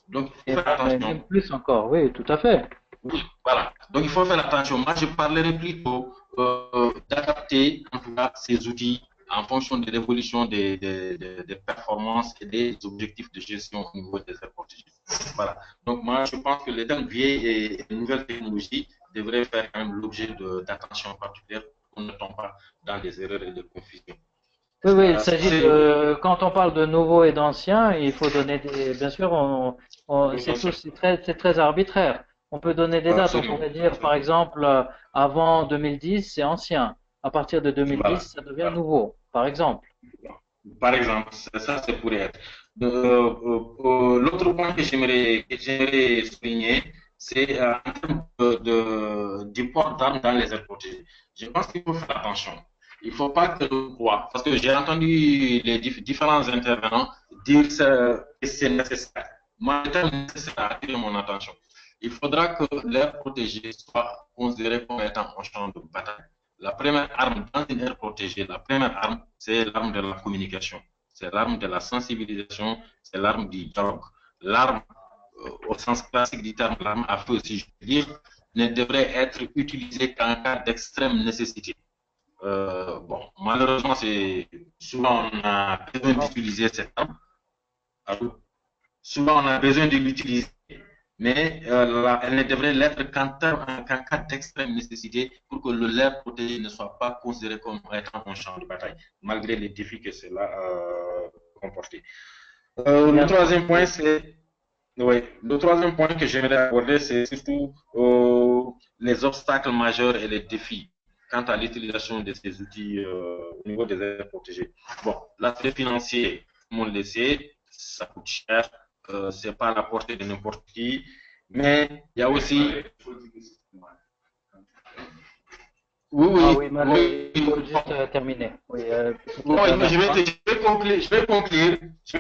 [SPEAKER 4] Donc, il faut faire attention.
[SPEAKER 1] Même plus encore, oui, tout à fait.
[SPEAKER 4] Oui, voilà. Donc, il faut faire attention. Moi, je parlerai plutôt d'adapter, en tout cas, ces outils en fonction de l'évolution des performances et des objectifs de gestion au niveau des aires protégées. Voilà. Donc, moi, je pense que les termes vieilles et nouvelles technologies devraient faire quand même l'objet d'attention particulière pour qu'on ne tombe pas dans des erreurs et des confusions.
[SPEAKER 1] Oui, oui, il s'agit de, quand on parle de nouveau et d'ancien, il faut donner des, bien sûr, c'est très arbitraire. On peut donner des dates, on pourrait dire, par exemple, avant 2010, c'est ancien. À partir de 2010, ça devient nouveau, par exemple.
[SPEAKER 4] Par exemple, ça, c'est pour être. L'autre point que j'aimerais souligner, c'est en termes du port d'armes dans les aires protégées. Je pense qu'il faut faire attention. Il ne faut pas que l'on croit, parce que j'ai entendu les différents intervenants dire que c'est nécessaire. Moi, le terme nécessaire a attiré mon attention. Il faudra que l'air protégé soit considéré comme étant un champ de bataille. La première arme dans une aire protégée, la première arme, c'est l'arme de la communication, c'est l'arme de la sensibilisation, c'est l'arme du dialogue. L'arme, au sens classique du terme, l'arme à feu, si je peux dire, ne devrait être utilisée qu'en cas d'extrême nécessité. Bon, malheureusement, souvent on a besoin d'utiliser cette arme. Alors, souvent on a besoin de l'utiliser, mais elle ne devrait l'être qu'en cas d'extrême nécessité pour que l'air protégé ne soit pas considéré comme étant un champ de bataille, malgré les défis que cela comporte. Le troisième point, le troisième point que j'aimerais aborder, c'est surtout les obstacles majeurs et les défis quant à l'utilisation de ces outils au niveau des aires protégées. Bon, l'aspect financier, comme on le sait, ça coûte cher, c'est pas à la portée de n'importe qui, mais il y a aussi...
[SPEAKER 1] Oui, il faut juste terminer. Oui,
[SPEAKER 4] je vais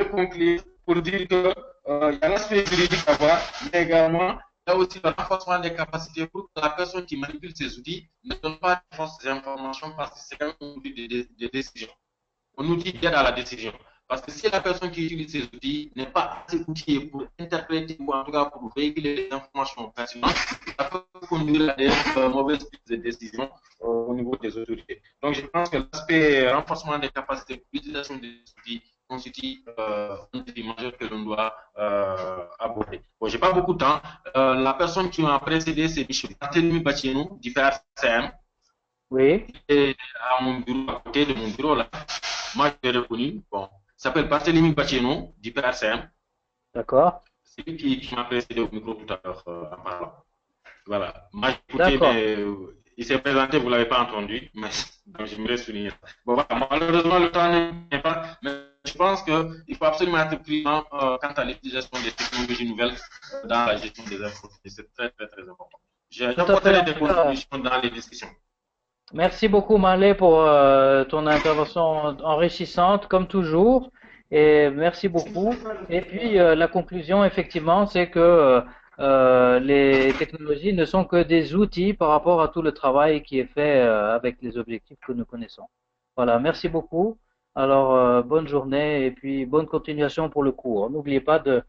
[SPEAKER 4] conclure pour dire que il y a l'aspect juridique à voir, mais également il y a aussi le renforcement des capacités pour que la personne qui manipule ces outils ne donne pas de fausses informations parce que c'est quand même un outil de décision, un outil d'aide à la décision. Parce que si la personne qui utilise ces outils n'est pas assez outillée pour interpréter ou en tout cas pour véhiculer les informations pertinentes, ça peut conduire à des mauvaises prises de décision au niveau des autorités. Donc je pense que l'aspect renforcement des capacités pour l'utilisation des outils constitue un défi majeur que l'on doit aborder. Bon, j'ai pas beaucoup de temps. La personne qui m'a précédé, c'est M. Barthélémy Bachinou, du PRCM.
[SPEAKER 1] Oui.
[SPEAKER 4] Et à mon bureau, à côté de mon bureau, là, moi je l'ai reconnu. Bon, il s'appelle Barthélémy Bachinou, du PRCM.
[SPEAKER 1] D'accord.
[SPEAKER 4] C'est lui qui m'a précédé au micro tout à l'heure en parlant. Voilà. Moi, écoutez, mais il s'est présenté, vous ne l'avez pas entendu, mais donc j'aimerais souligner ça. Bon, voilà. Malheureusement, le temps n'est pas, mais je pense qu'il faut absolument être prudent quant à l'utilisation des technologies nouvelles dans la gestion des infos. C'est très, très, très important. J'apporterai des contributions dans les discussions.
[SPEAKER 1] Merci beaucoup, Malé, pour ton intervention enrichissante, comme toujours. Et merci beaucoup. Et puis, la conclusion, effectivement, c'est que les technologies ne sont que des outils par rapport à tout le travail qui est fait avec les objectifs que nous connaissons. Voilà, merci beaucoup. Alors, bonne journée et puis bonne continuation pour le cours. N'oubliez pas de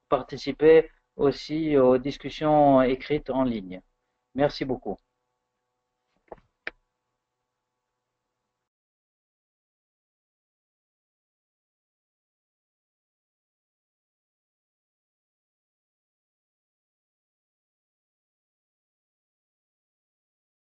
[SPEAKER 1] participer aussi aux discussions écrites en ligne. Merci beaucoup.